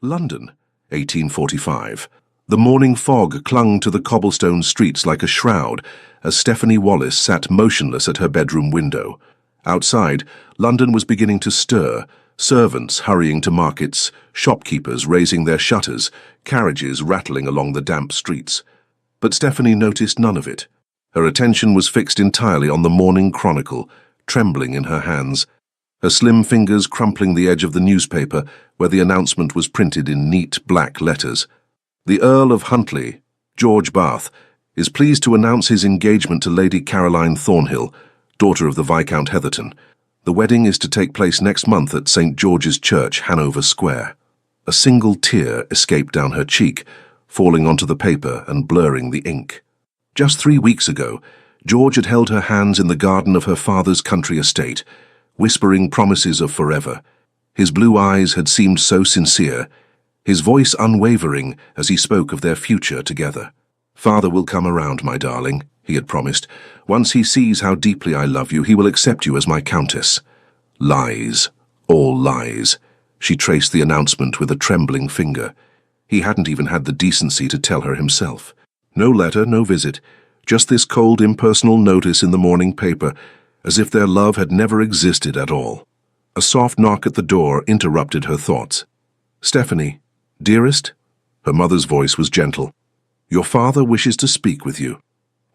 London, 1845. The morning fog clung to the cobblestone streets like a shroud as Stephanie Wallis sat motionless at her bedroom window. Outside, London was beginning to stir, servants hurrying to markets, shopkeepers raising their shutters, carriages rattling along the damp streets. But Stephanie noticed none of it. Her attention was fixed entirely on the Morning Chronicle, trembling in her hands, her slim fingers crumpling the edge of the newspaper where the announcement was printed in neat black letters. The Earl of Huntly, George Bath, is pleased to announce his engagement to Lady Caroline Thornhill, daughter of the Viscount Heatherton. The wedding is to take place next month at St. George's Church, Hanover Square. A single tear escaped down her cheek, falling onto the paper and blurring the ink. Just 3 weeks ago, George had held her hands in the garden of her father's country estate, whispering promises of forever. His blue eyes had seemed so sincere, his voice unwavering as he spoke of their future together. "Father will come around, my darling," he had promised. "Once he sees how deeply I love you, he will accept you as my countess." Lies, all lies. She traced the announcement with a trembling finger. He hadn't even had the decency to tell her himself. No letter, no visit, just this cold, impersonal notice in the morning paper, as if their love had never existed at all. A soft knock at the door interrupted her thoughts. "Stephanie, dearest?" Her mother's voice was gentle. "Your father wishes to speak with you."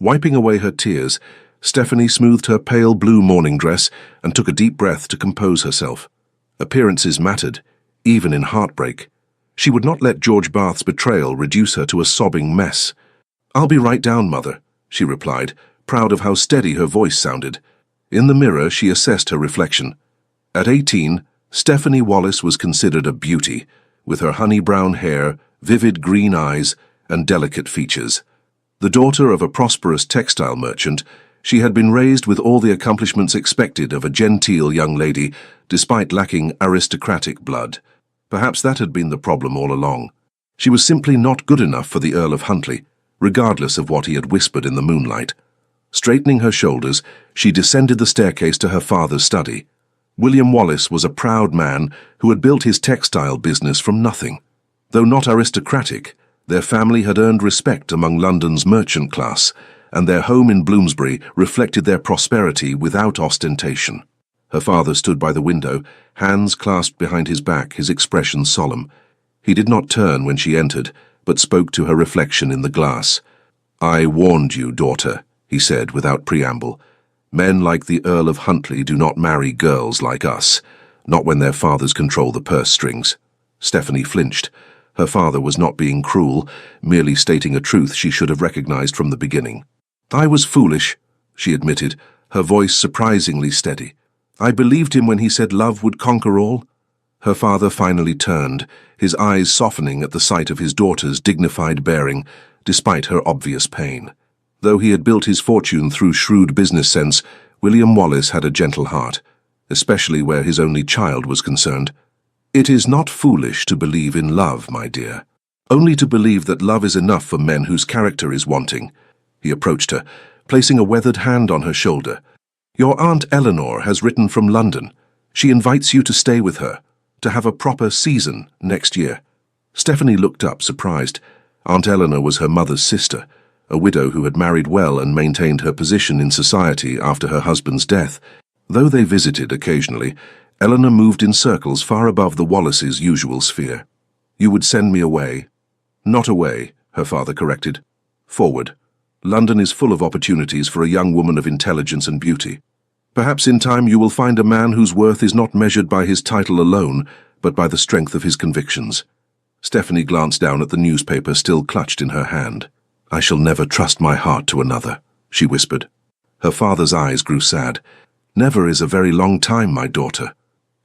Wiping away her tears, Stephanie smoothed her pale blue morning dress and took a deep breath to compose herself. Appearances mattered, even in heartbreak. She would not let George Bath's betrayal reduce her to a sobbing mess. "I'll be right down, Mother," she replied, proud of how steady her voice sounded. In the mirror, she assessed her reflection. At 18, Stephanie Wallis was considered a beauty, with her honey-brown hair, vivid green eyes, and delicate features. The daughter of a prosperous textile merchant, she had been raised with all the accomplishments expected of a genteel young lady, despite lacking aristocratic blood. Perhaps that had been the problem all along. She was simply not good enough for the Earl of Huntly, regardless of what he had whispered in the moonlight. Straightening her shoulders, she descended the staircase to her father's study. William Wallis was a proud man who had built his textile business from nothing. Though not aristocratic, their family had earned respect among London's merchant class, and their home in Bloomsbury reflected their prosperity without ostentation. Her father stood by the window, hands clasped behind his back, his expression solemn. He did not turn when she entered, but spoke to her reflection in the glass. "I warned you, daughter," he said without preamble. "Men like the Earl of Huntly do not marry girls like us, not when their fathers control the purse strings." Stephanie flinched. Her father was not being cruel, merely stating a truth she should have recognized from the beginning. "I was foolish," she admitted, her voice surprisingly steady. "I believed him when he said love would conquer all." Her father finally turned, his eyes softening at the sight of his daughter's dignified bearing, despite her obvious pain. Though he had built his fortune through shrewd business sense, William Wallis had a gentle heart, especially where his only child was concerned. "It is not foolish to believe in love, my dear. Only to believe that love is enough for men whose character is wanting." He approached her, placing a weathered hand on her shoulder. "Your Aunt Eleanor has written from London. She invites you to stay with her, to have a proper season next year." Stephanie looked up, surprised. Aunt Eleanor was her mother's sister, a widow who had married well and maintained her position in society after her husband's death. Though they visited occasionally, Eleanor moved in circles far above the Wallises' usual sphere. "You would send me away?" "Not away," her father corrected. "Forward. London is full of opportunities for a young woman of intelligence and beauty. Perhaps in time you will find a man whose worth is not measured by his title alone, but by the strength of his convictions." Stephanie glanced down at the newspaper still clutched in her hand. "I shall never trust my heart to another," she whispered. Her father's eyes grew sad. "Never is a very long time, my daughter."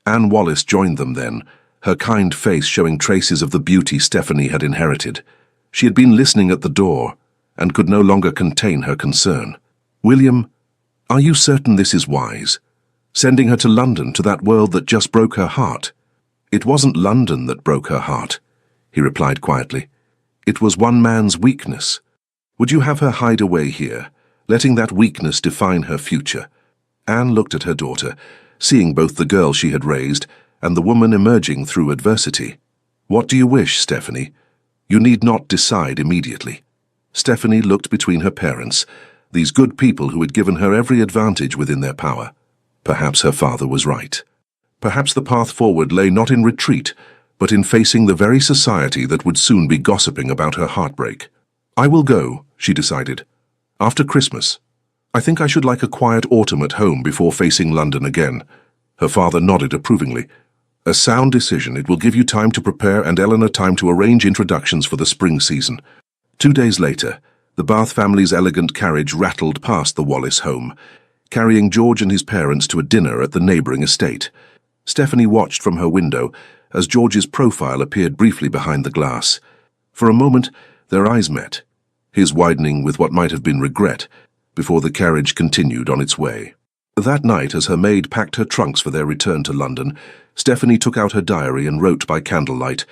Anne Wallis joined them then, her kind face showing traces of the beauty Stephanie had inherited. She had been listening at the door, and could no longer contain her concern. "William, are you certain this is wise? Sending her to London, to that world that just broke her heart?" "It wasn't London that broke her heart," he replied quietly. "It was one man's weakness. Would you have her hide away here, letting that weakness define her future?" Anne looked at her daughter, seeing both the girl she had raised and the woman emerging through adversity. "What do you wish, Stephanie? You need not decide immediately." Stephanie looked between her parents, these good people who had given her every advantage within their power. Perhaps her father was right. Perhaps the path forward lay not in retreat, but in facing the very society that would soon be gossiping about her heartbreak. "I will go," she decided. "After Christmas. I think I should like a quiet autumn at home before facing London again." Her father nodded approvingly. "A sound decision. It will give you time to prepare and Eleanor time to arrange introductions for the spring season." 2 days later, the Bath family's elegant carriage rattled past the Wallace home, carrying George and his parents to a dinner at the neighbouring estate. Stephanie watched from her window as George's profile appeared briefly behind the glass. For a moment, their eyes met, his widening with what might have been regret, before the carriage continued on its way. That night, as her maid packed her trunks for their return to London, Stephanie took out her diary and wrote by candlelight,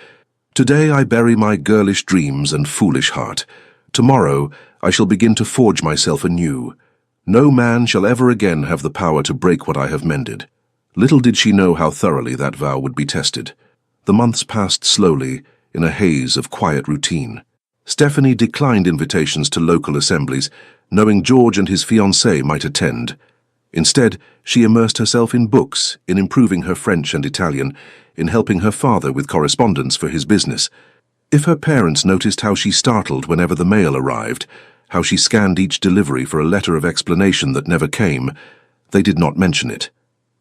"Today I bury my girlish dreams and foolish heart. Tomorrow I shall begin to forge myself anew. No man shall ever again have the power to break what I have mended." Little did she know how thoroughly that vow would be tested. The months passed slowly, in a haze of quiet routine. Stephanie declined invitations to local assemblies, knowing George and his fiancée might attend. Instead, she immersed herself in books, in improving her French and Italian, in helping her father with correspondence for his business. If her parents noticed how she startled whenever the mail arrived, how she scanned each delivery for a letter of explanation that never came, they did not mention it.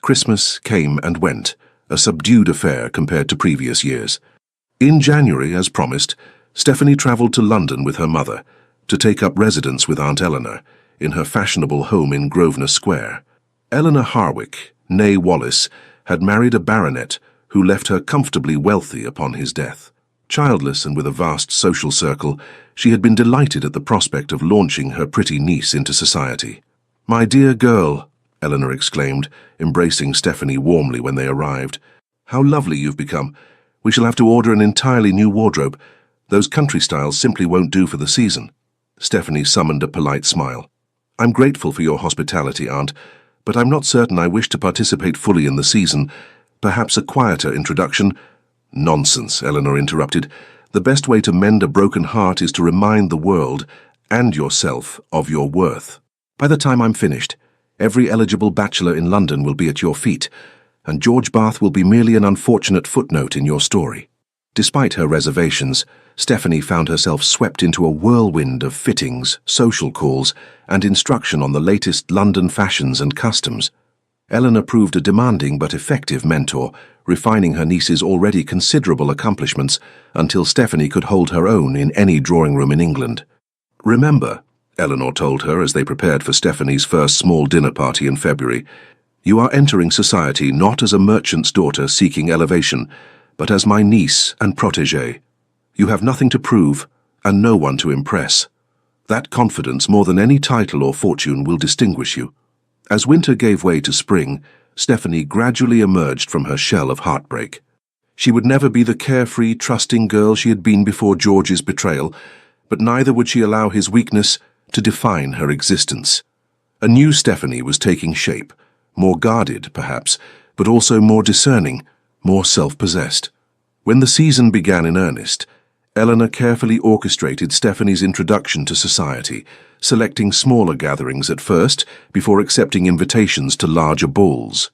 Christmas came and went, a subdued affair compared to previous years. In January, as promised, Stephanie travelled to London with her mother, to take up residence with Aunt Eleanor, in her fashionable home in Grosvenor Square. Eleanor Harwick, née Wallace, had married a baronet who left her comfortably wealthy upon his death. Childless and with a vast social circle, she had been delighted at the prospect of launching her pretty niece into society. "My dear girl," Eleanor exclaimed, embracing Stephanie warmly when they arrived. "How lovely you've become. We shall have to order an entirely new wardrobe. Those country styles simply won't do for the season." Stephanie summoned a polite smile. "I'm grateful for your hospitality, Aunt, but I'm not certain I wish to participate fully in the season. Perhaps a quieter introduction—" "Nonsense," Eleanor interrupted. "The best way to mend a broken heart is to remind the world, and yourself, of your worth. By the time I'm finished, every eligible bachelor in London will be at your feet, and George Bath will be merely an unfortunate footnote in your story." Despite her reservations, Stephanie found herself swept into a whirlwind of fittings, social calls, and instruction on the latest London fashions and customs. Eleanor proved a demanding but effective mentor, refining her niece's already considerable accomplishments until Stephanie could hold her own in any drawing room in England. "Remember," Eleanor told her as they prepared for Stephanie's first small dinner party in February, "you are entering society not as a merchant's daughter seeking elevation, but as my niece and protégée. You have nothing to prove and no one to impress. That confidence, more than any title or fortune, will distinguish you." As winter gave way to spring, Stephanie gradually emerged from her shell of heartbreak. She would never be the carefree, trusting girl she had been before George's betrayal, but neither would she allow his weakness to define her existence. A new Stephanie was taking shape, more guarded, perhaps, but also more discerning, more self-possessed. When the season began in earnest, Eleanor carefully orchestrated Stephanie's introduction to society, selecting smaller gatherings at first before accepting invitations to larger balls.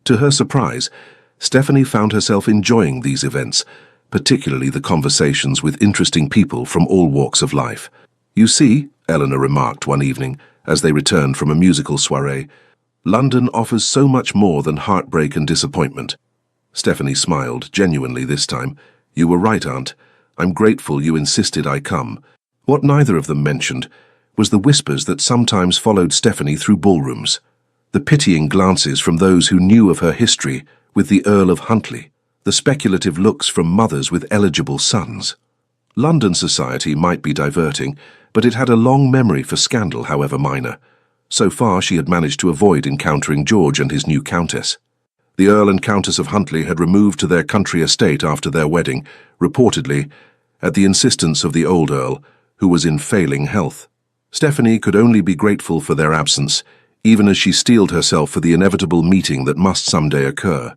To her surprise, Stephanie found herself enjoying these events, particularly the conversations with interesting people from all walks of life. "You see," Eleanor remarked one evening as they returned from a musical soirée, "London offers so much more than heartbreak and disappointment." Stephanie smiled, genuinely this time. "You were right, Aunt. I'm grateful you insisted I come." What neither of them mentioned was the whispers that sometimes followed Stephanie through ballrooms, the pitying glances from those who knew of her history with the Earl of Huntly, the speculative looks from mothers with eligible sons. London society might be diverting, but it had a long memory for scandal, however minor. So far she had managed to avoid encountering George and his new countess. The Earl and Countess of Huntly had removed to their country estate after their wedding, reportedly at the insistence of the old Earl, who was in failing health. Stephanie could only be grateful for their absence, even as she steeled herself for the inevitable meeting that must someday occur.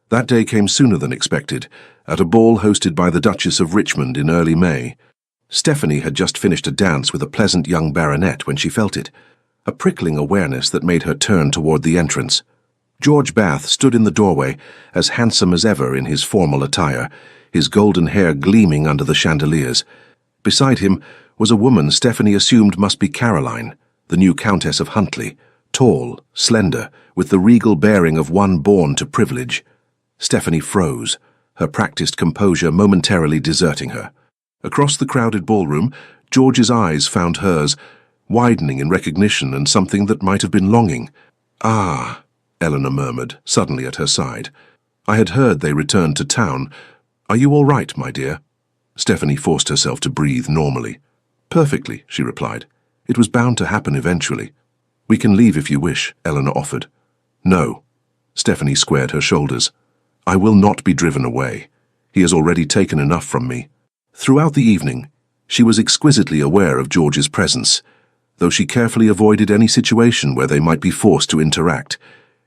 That day came sooner than expected, at a ball hosted by the Duchess of Richmond in early May. Stephanie had just finished a dance with a pleasant young baronet when she felt it, a prickling awareness that made her turn toward the entrance. George Bath stood in the doorway, as handsome as ever in his formal attire, his golden hair gleaming under the chandeliers. Beside him was a woman Stephanie assumed must be Caroline, the new Countess of Huntly, tall, slender, with the regal bearing of one born to privilege. Stephanie froze, her practiced composure momentarily deserting her. Across the crowded ballroom, George's eyes found hers, widening in recognition and something that might have been longing. "Ah," Eleanor murmured, suddenly at her side. "I had heard they returned to town. Are you all right, my dear?" Stephanie forced herself to breathe normally. "Perfectly," she replied. "It was bound to happen eventually." "We can leave if you wish," Eleanor offered. "No." Stephanie squared her shoulders. "I will not be driven away. He has already taken enough from me." Throughout the evening, she was exquisitely aware of George's presence, though she carefully avoided any situation where they might be forced to interact.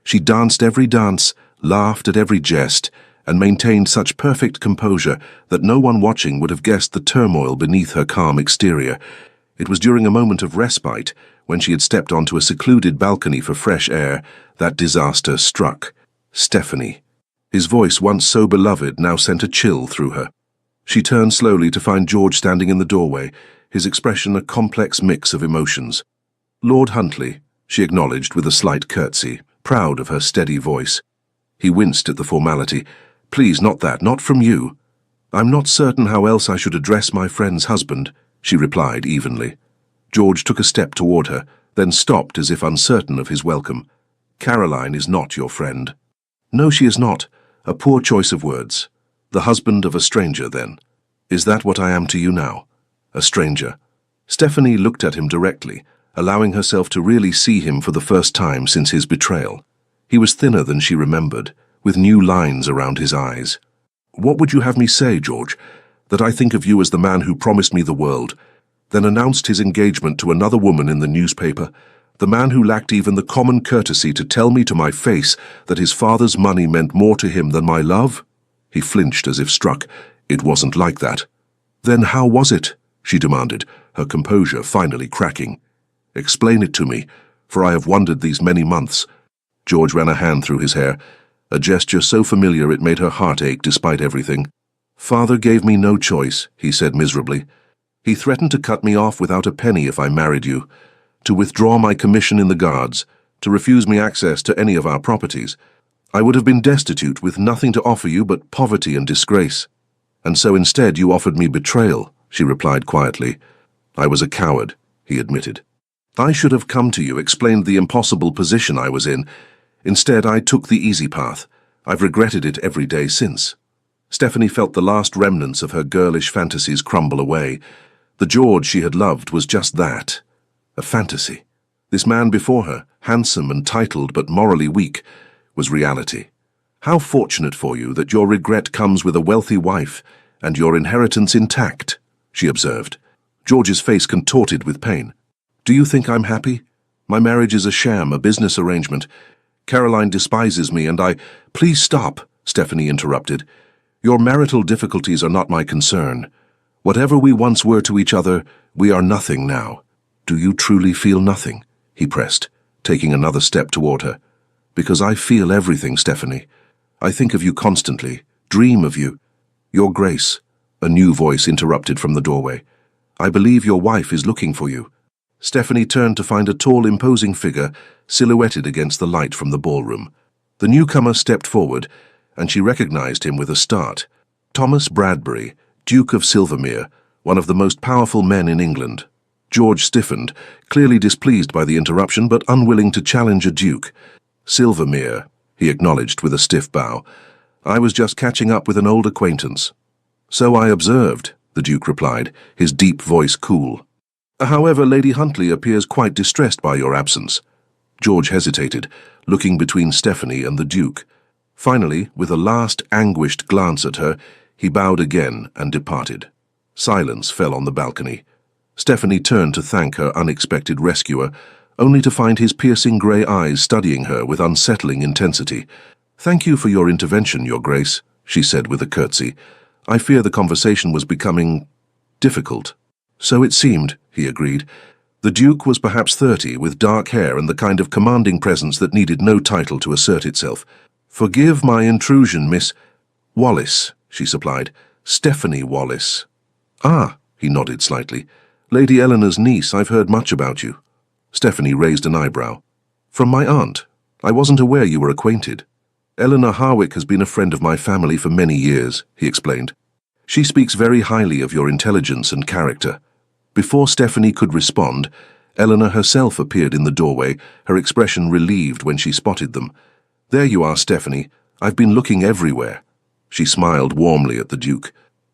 She danced every dance, laughed at every jest, and maintained such perfect composure that no one watching would have guessed the turmoil beneath her calm exterior. It was during a moment of respite, when she had stepped onto a secluded balcony for fresh air, that disaster struck. Stephanie. His voice, once so beloved, now sent a chill through her. She turned slowly to find George standing in the doorway, his expression a complex mix of emotions. "Lord Huntly," she acknowledged with a slight curtsy, proud of her steady voice. He winced at the formality. "Please, not that, not from you." "I'm not certain how else I should address my friend's husband," she replied evenly. George took a step toward her, then stopped as if uncertain of his welcome. "Caroline is not your friend." "No, she is not. A poor choice of words. The husband of a stranger, then. Is that what I am to you now? A stranger?" Stephanie looked at him directly, allowing herself to really see him for the first time since his betrayal. He was thinner than she remembered, with new lines around his eyes. "What would you have me say, George? That I think of you as the man who promised me the world, then announced his engagement to another woman in the newspaper, the man who lacked even the common courtesy to tell me to my face that his father's money meant more to him than my love?" He flinched as if struck. "It wasn't like that." "Then how was it?" she demanded, her composure finally cracking. "Explain it to me, for I have wondered these many months." George ran a hand through his hair, a gesture so familiar it made her heart ache despite everything. "Father gave me no choice," he said miserably. "He threatened to cut me off without a penny if I married you, to withdraw my commission in the Guards, to refuse me access to any of our properties. I would have been destitute with nothing to offer you but poverty and disgrace. And so instead you offered me betrayal," she replied quietly. "I was a coward," he admitted. "I should have come to you, explained the impossible position I was in. Instead, I took the easy path. I've regretted it every day since." Stephanie felt the last remnants of her girlish fantasies crumble away. The George she had loved was just that, a fantasy. This man before her, handsome and titled but morally weak, was reality. "How fortunate for you that your regret comes with a wealthy wife and your inheritance intact," she observed. George's face contorted with pain. "Do you think I'm happy? My marriage is a sham, a business arrangement. Caroline despises me and I—" "Please stop," Stephanie interrupted. "Your marital difficulties are not my concern. Whatever we once were to each other, we are nothing now." "Do you truly feel nothing?" he pressed, taking another step toward her. "Because I feel everything, Stephanie. I think of you constantly, dream of you." "Your Grace," a new voice interrupted from the doorway. "I believe your wife is looking for you." Stephanie turned to find a tall, imposing figure silhouetted against the light from the ballroom. The newcomer stepped forward, and she recognized him with a start. Thomas Bradbury, Duke of Silvermere, one of the most powerful men in England. George stiffened, clearly displeased by the interruption but unwilling to challenge a duke. "Silvermere," he acknowledged with a stiff bow. "I was just catching up with an old acquaintance." "So I observed," the Duke replied, his deep voice cool. "However, Lady Huntly appears quite distressed by your absence." George hesitated, looking between Stephanie and the Duke. Finally, with a last anguished glance at her, he bowed again and departed. Silence fell on the balcony. Stephanie turned to thank her unexpected rescuer, only to find his piercing grey eyes studying her with unsettling intensity. "Thank you for your intervention, Your Grace," she said with a curtsy. "I fear the conversation was becoming difficult." "So it seemed," he agreed. The Duke was perhaps 30, with dark hair and the kind of commanding presence that needed no title to assert itself. "Forgive my intrusion, Miss Wallis," she supplied. "Stephanie Wallis." "Ah," he nodded slightly. "Lady Eleanor's niece. I've heard much about you." Stephanie raised an eyebrow. "From my aunt. I wasn't aware you were acquainted." "Eleanor Harwick has been a friend of my family for many years," he explained. "She speaks very highly of your intelligence and character." Before Stephanie could respond, Eleanor herself appeared in the doorway, her expression relieved when she spotted them. "There you are, Stephanie. I've been looking everywhere." She smiled warmly at the Duke.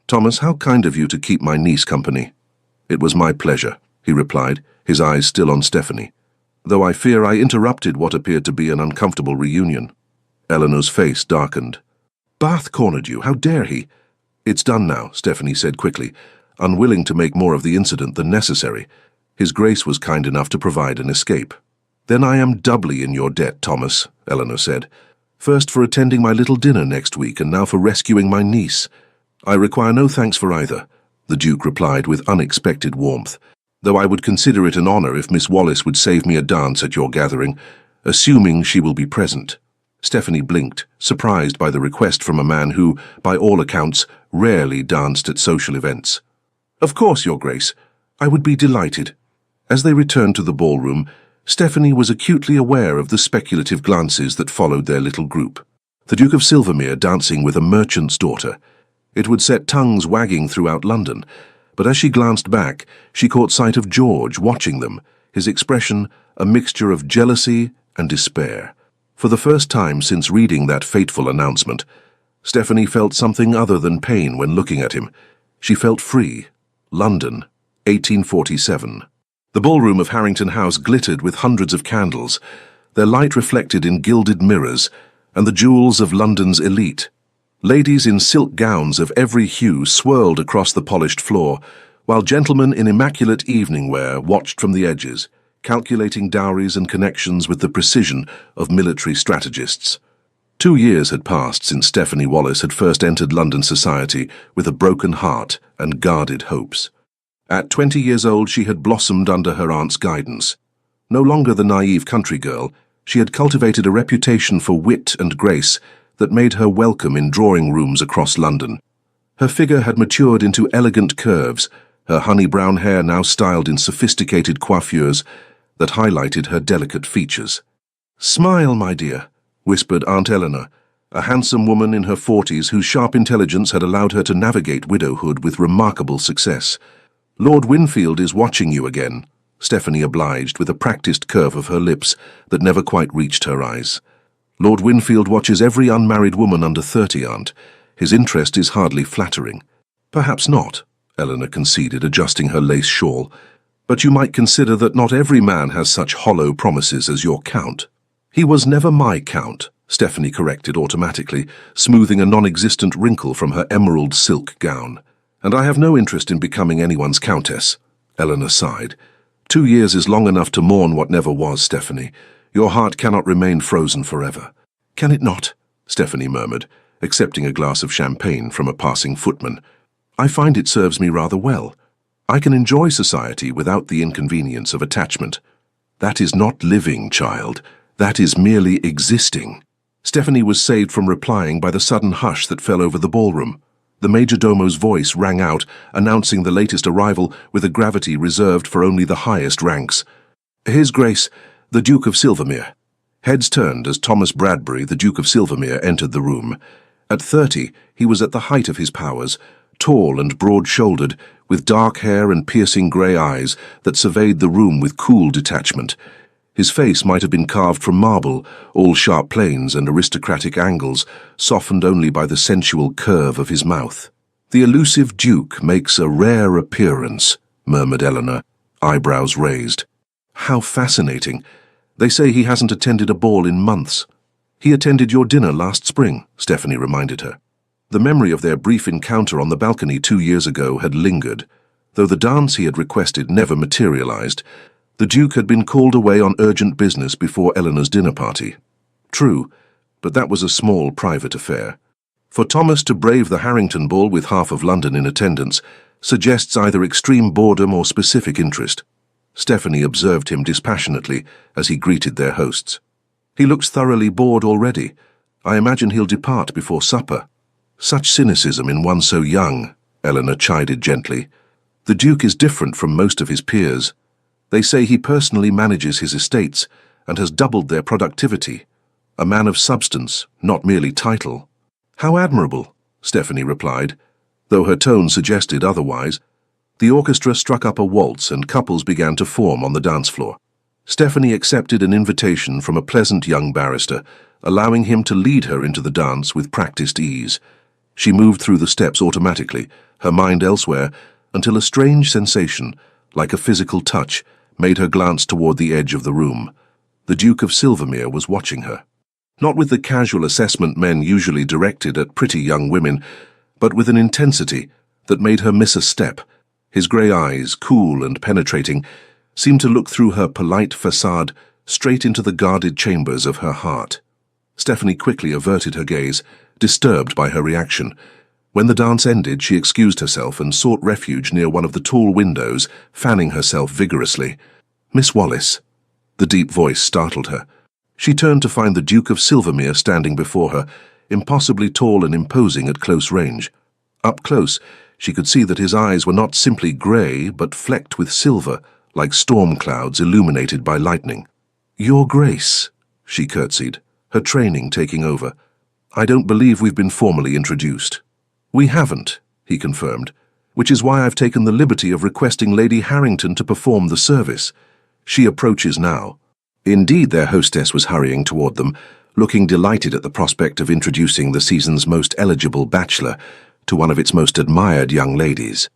"Thomas, how kind of you to keep my niece company." "It was my pleasure," he replied, his eyes still on Stephanie, "though I fear I interrupted what appeared to be an uncomfortable reunion." Eleanor's face darkened. "Bath cornered you. How dare he?" "It's done now," Stephanie said quickly, unwilling to make more of the incident than necessary. "His Grace was kind enough to provide an escape." "Then I am doubly in your debt, Thomas," Eleanor said. "First for attending my little dinner next week, and now for rescuing my niece." "I require no thanks for either," the Duke replied with unexpected warmth, "though I would consider it an honor if Miss Wallis would save me a dance at your gathering, assuming she will be present." Stephanie blinked, surprised by the request from a man who, by all accounts, rarely danced at social events. "Of course, Your Grace. I would be delighted." As they returned to the ballroom, Stephanie was acutely aware of the speculative glances that followed their little group. The Duke of Silvermere dancing with a merchant's daughter. It would set tongues wagging throughout London, but as she glanced back, she caught sight of George watching them, his expression a mixture of jealousy and despair. For the first time since reading that fateful announcement, Stephanie felt something other than pain when looking at him. She felt free. London, 1847. The ballroom of Harrington House glittered with hundreds of candles, their light reflected in gilded mirrors and the jewels of London's elite. Ladies in silk gowns of every hue swirled across the polished floor, while gentlemen in immaculate evening wear watched from the edges, calculating dowries and connections with the precision of military strategists. 2 years had passed since Stephanie Wallis had first entered London society with a broken heart and guarded hopes. At 20 years old, she had blossomed under her aunt's guidance. No longer the naive country girl, she had cultivated a reputation for wit and grace that made her welcome in drawing rooms across London. Her figure had matured into elegant curves, her honey-brown hair now styled in sophisticated coiffures that highlighted her delicate features. "Smile, my dear," whispered Aunt Eleanor, a handsome woman in her 40s whose sharp intelligence had allowed her to navigate widowhood with remarkable success. "Lord Winfield is watching you again," Stephanie obliged with a practiced curve of her lips that never quite reached her eyes. "Lord Winfield watches every unmarried woman under 30, Aunt. His interest is hardly flattering." "Perhaps not," Eleanor conceded, adjusting her lace shawl. "But you might consider that not every man has such hollow promises as your Count." "He was never my Count," Stephanie corrected automatically, smoothing a non-existent wrinkle from her emerald silk gown. "And I have no interest in becoming anyone's Countess," Eleanor sighed. 2 years is long enough to mourn what never was, Stephanie. Your heart cannot remain frozen forever." "Can it not?" Stephanie murmured, accepting a glass of champagne from a passing footman. "I find it serves me rather well. I can enjoy society without the inconvenience of attachment." "That is not living, child. That is merely existing." Stephanie was saved from replying by the sudden hush that fell over the ballroom. The majordomo's voice rang out, announcing the latest arrival with a gravity reserved for only the highest ranks. "His Grace, the Duke of Silvermere." Heads turned as Thomas Bradbury, the Duke of Silvermere, entered the room. At 30, he was at the height of his powers, tall and broad-shouldered, with dark hair and piercing grey eyes that surveyed the room with cool detachment. His face might have been carved from marble, all sharp planes and aristocratic angles, softened only by the sensual curve of his mouth. "The elusive Duke makes a rare appearance," murmured Eleanor, eyebrows raised. "How fascinating. They say he hasn't attended a ball in months." "He attended your dinner last spring," Stephanie reminded her. The memory of their brief encounter on the balcony 2 years ago had lingered. Though the dance he had requested never materialized, the Duke had been called away on urgent business before Eleanor's dinner party. True, But that was a small private affair. For Thomas to brave the Harrington ball with half of London in attendance suggests either extreme boredom or specific interest. Stephanie observed him dispassionately as he greeted their hosts. He looks thoroughly bored already. I imagine he'll depart before supper. Such cynicism in one so young, Eleanor chided gently. The Duke is different from most of his peers. They say he personally manages his estates and has doubled their productivity. A man of substance, not merely title. How admirable, Stephanie replied, though her tone suggested otherwise. The orchestra struck up a waltz and couples began to form on the dance floor. Stephanie accepted an invitation from a pleasant young barrister, allowing him to lead her into the dance with practiced ease. She moved through the steps automatically, her mind elsewhere, until a strange sensation, like a physical touch, made her glance toward the edge of the room. The Duke of Silvermere was watching her. Not with the casual assessment men usually directed at pretty young women, but with an intensity that made her miss a step. His grey eyes, cool and penetrating, seemed to look through her polite facade straight into the guarded chambers of her heart. Stephanie quickly averted her gaze, disturbed by her reaction. When the dance ended, she excused herself and sought refuge near one of the tall windows, fanning herself vigorously. "Miss Wallis." The deep voice startled her. She turned to find the Duke of Silvermere standing before her, impossibly tall and imposing at close range. Up close, she could see that his eyes were not simply grey, but flecked with silver, like storm clouds illuminated by lightning. "Your Grace," she curtsied, her training taking over. "I don't believe we've been formally introduced." "We haven't," he confirmed, "which is why I've taken the liberty of requesting Lady Harrington to perform the service. She approaches now." Indeed, their hostess was hurrying toward them, looking delighted at the prospect of introducing the season's most eligible bachelor to one of its most admired young ladies.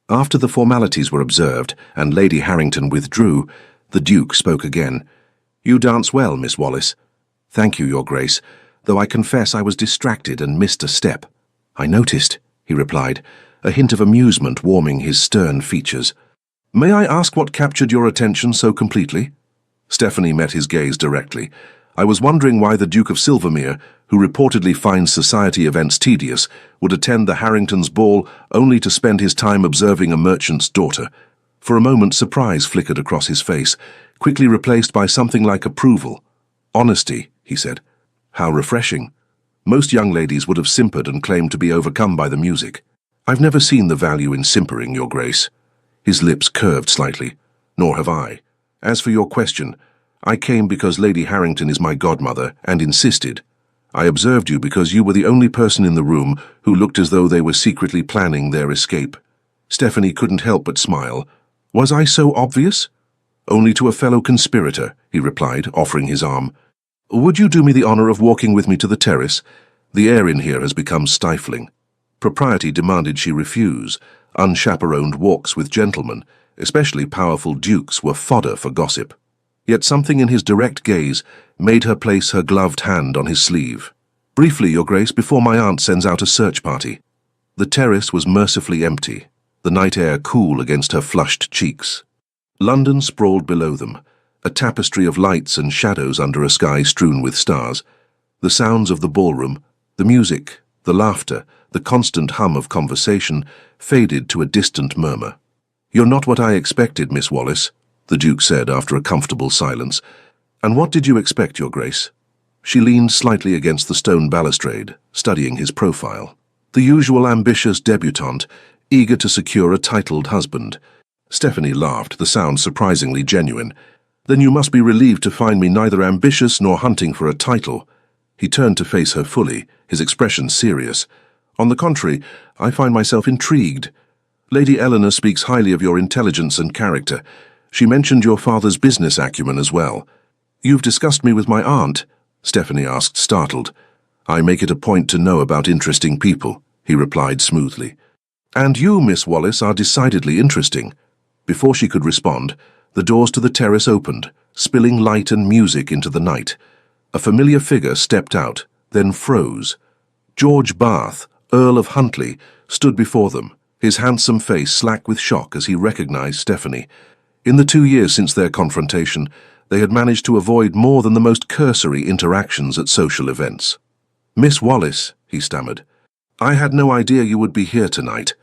After the formalities were observed and Lady Harrington withdrew, the Duke spoke again. "You dance well, Miss Wallis." "Thank you, Your Grace, though I confess I was distracted and missed a step." "I noticed," he replied, a hint of amusement warming his stern features. "May I ask what captured your attention so completely?" Stephanie met his gaze directly. "I was wondering why the Duke of Silvermere, who reportedly finds society events tedious, would attend the Harringtons' ball only to spend his time observing a merchant's daughter." For a moment surprise flickered across his face, quickly replaced by something like approval. "Honesty," he said. "How refreshing. Most young ladies would have simpered and claimed to be overcome by the music. I've never seen the value in simpering, Your Grace." His lips curved slightly. "Nor have I. As for your question, I came because Lady Harrington is my godmother and insisted. I observed you because you were the only person in the room who looked as though they were secretly planning their escape." Stephanie couldn't help but smile. "Was I so obvious?" "Only to a fellow conspirator," he replied, offering his arm. "Would you do me the honor of walking with me to the terrace? The air in here has become stifling." Propriety demanded she refuse. Unchaperoned walks with gentlemen, especially powerful dukes, were fodder for gossip. Yet something in his direct gaze made her place her gloved hand on his sleeve. "Briefly, Your Grace, before my aunt sends out a search party." The terrace was mercifully empty, the night air cool against her flushed cheeks. London sprawled below them, a tapestry of lights and shadows under a sky strewn with stars. The sounds of the ballroom, the music, the laughter, the constant hum of conversation faded to a distant murmur. "You're not what I expected, Miss Wallis," the Duke said after a comfortable silence. "And what did you expect, Your Grace?" She leaned slightly against the stone balustrade, studying his profile. The usual ambitious debutante, eager to secure a titled husband. Stephanie laughed, the sound surprisingly genuine. "Then you must be relieved to find me neither ambitious nor hunting for a title." He turned to face her fully, his expression serious. "On the contrary, I find myself intrigued. Lady Eleanor speaks highly of your intelligence and character. She mentioned your father's business acumen as well." "You've discussed me with my aunt?" Stephanie asked, startled. "I make it a point to know about interesting people," he replied smoothly. "And you, Miss Wallis, are decidedly interesting." Before she could respond, the doors to the terrace opened, spilling light and music into the night. A familiar figure stepped out, then froze. George Bath, Earl of Huntly, stood before them, his handsome face slack with shock as he recognized Stephanie. In the 2 years since their confrontation, They had managed to avoid more than the most cursory interactions at social events. "Miss Wallis," he stammered, "I had no idea you would be here tonight."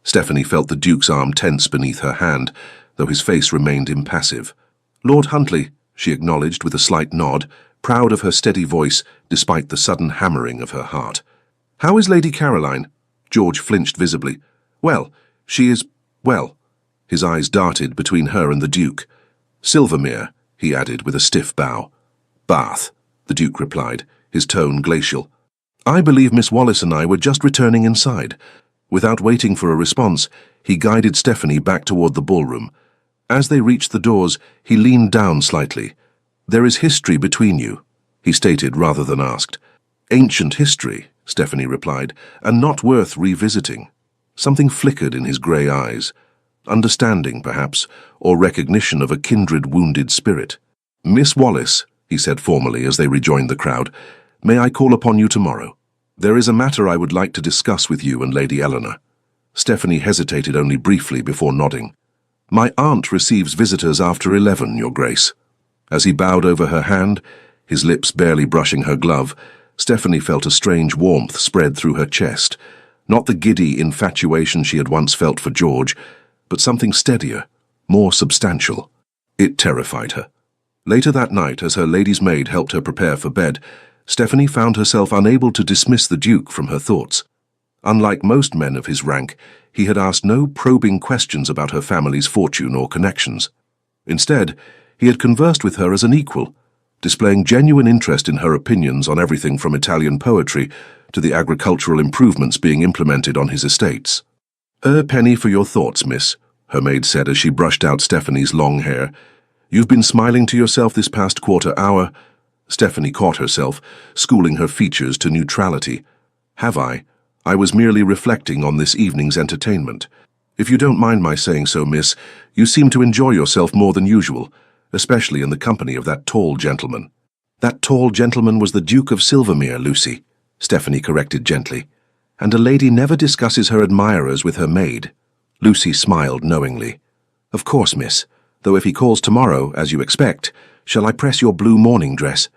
Stephanie felt the Duke's arm tense beneath her hand, though his face remained impassive. "Lord Huntley," she acknowledged with a slight nod, proud of her steady voice despite the sudden hammering of her heart. "How is Lady Caroline?" George flinched visibly. "Well, she is, well." His eyes darted between her and the Duke. "Silvermere," he added with a stiff bow. "Bath," the Duke replied, his tone glacial. "I believe Miss Wallis and I were just returning inside." Without waiting for a response, he guided Stephanie back toward the ballroom. As they reached the doors, he leaned down slightly. "There is history between you," he stated rather than asked. "Ancient history," Stephanie replied, "and not worth revisiting." Something flickered in his grey eyes. Understanding, perhaps, or recognition of a kindred wounded spirit. "Miss Wallis," he said formally as they rejoined the crowd, "may I call upon you tomorrow? There is a matter I would like to discuss with you and Lady Eleanor." Stephanie hesitated only briefly before nodding. "My aunt receives visitors after 11, Your Grace." As he bowed over her hand, his lips barely brushing her glove, Stephanie felt a strange warmth spread through her chest, not the giddy infatuation she had once felt for George, but something steadier, more substantial. It terrified her. Later that night, as her lady's maid helped her prepare for bed, Stephanie found herself unable to dismiss the Duke from her thoughts. Unlike most men of his rank, he had asked no probing questions about her family's fortune or connections. Instead, he had conversed with her as an equal, displaying genuine interest in her opinions on everything from Italian poetry to the agricultural improvements being implemented on his estates. "A penny for your thoughts, miss," her maid said as she brushed out Stephanie's long hair. "You've been smiling to yourself this past quarter hour." Stephanie caught herself, schooling her features to neutrality. "Have I? I was merely reflecting on this evening's entertainment. If you don't mind my saying so, miss, you seem to enjoy yourself more than usual, especially in the company of that tall gentleman." "That tall gentleman was the Duke of Silvermere, Lucy," Stephanie corrected gently. "And a lady never discusses her admirers with her maid." Lucy smiled knowingly. "Of course, miss, though if he calls tomorrow, as you expect, shall I press your blue morning dress?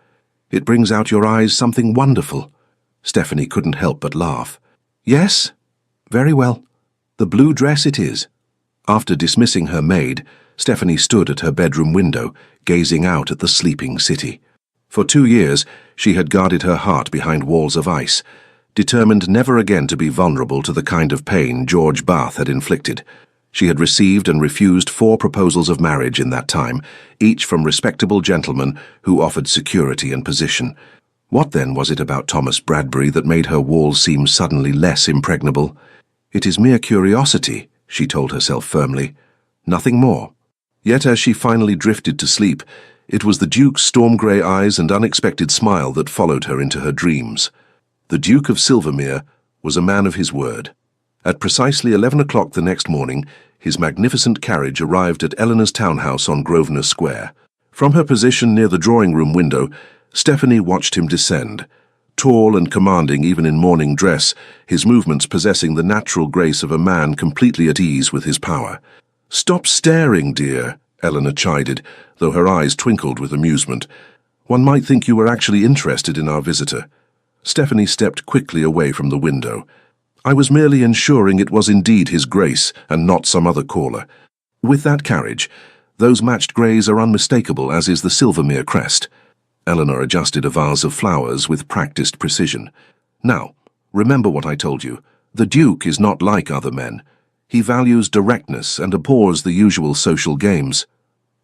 It brings out your eyes something wonderful." Stephanie couldn't help but laugh. "Yes? Very well. The blue dress it is." After dismissing her maid, Stephanie stood at her bedroom window, gazing out at the sleeping city. For 2 years, she had guarded her heart behind walls of ice, determined never again to be vulnerable to the kind of pain George Bath had inflicted. She had received and refused 4 proposals of marriage in that time, each from respectable gentlemen who offered security and position. What then was it about Thomas Bradbury that made her walls seem suddenly less impregnable? "It is mere curiosity," she told herself firmly. "Nothing more." Yet as she finally drifted to sleep, it was the Duke's storm-grey eyes and unexpected smile that followed her into her dreams. The Duke of Silvermere was a man of his word. At precisely 11 o'clock the next morning, his magnificent carriage arrived at Eleanor's townhouse on Grosvenor Square. From her position near the drawing-room window, Stephanie watched him descend. Tall and commanding even in morning dress, his movements possessing the natural grace of a man completely at ease with his power. "Stop staring, dear," Eleanor chided, though her eyes twinkled with amusement. "One might think you were actually interested in our visitor." Stephanie stepped quickly away from the window. "I was merely ensuring it was indeed his grace and not some other caller. With that carriage, those matched greys are unmistakable, as is the Silvermere crest." Eleanor adjusted a vase of flowers with practiced precision. "Now, remember what I told you. The Duke is not like other men. He values directness and abhors the usual social games.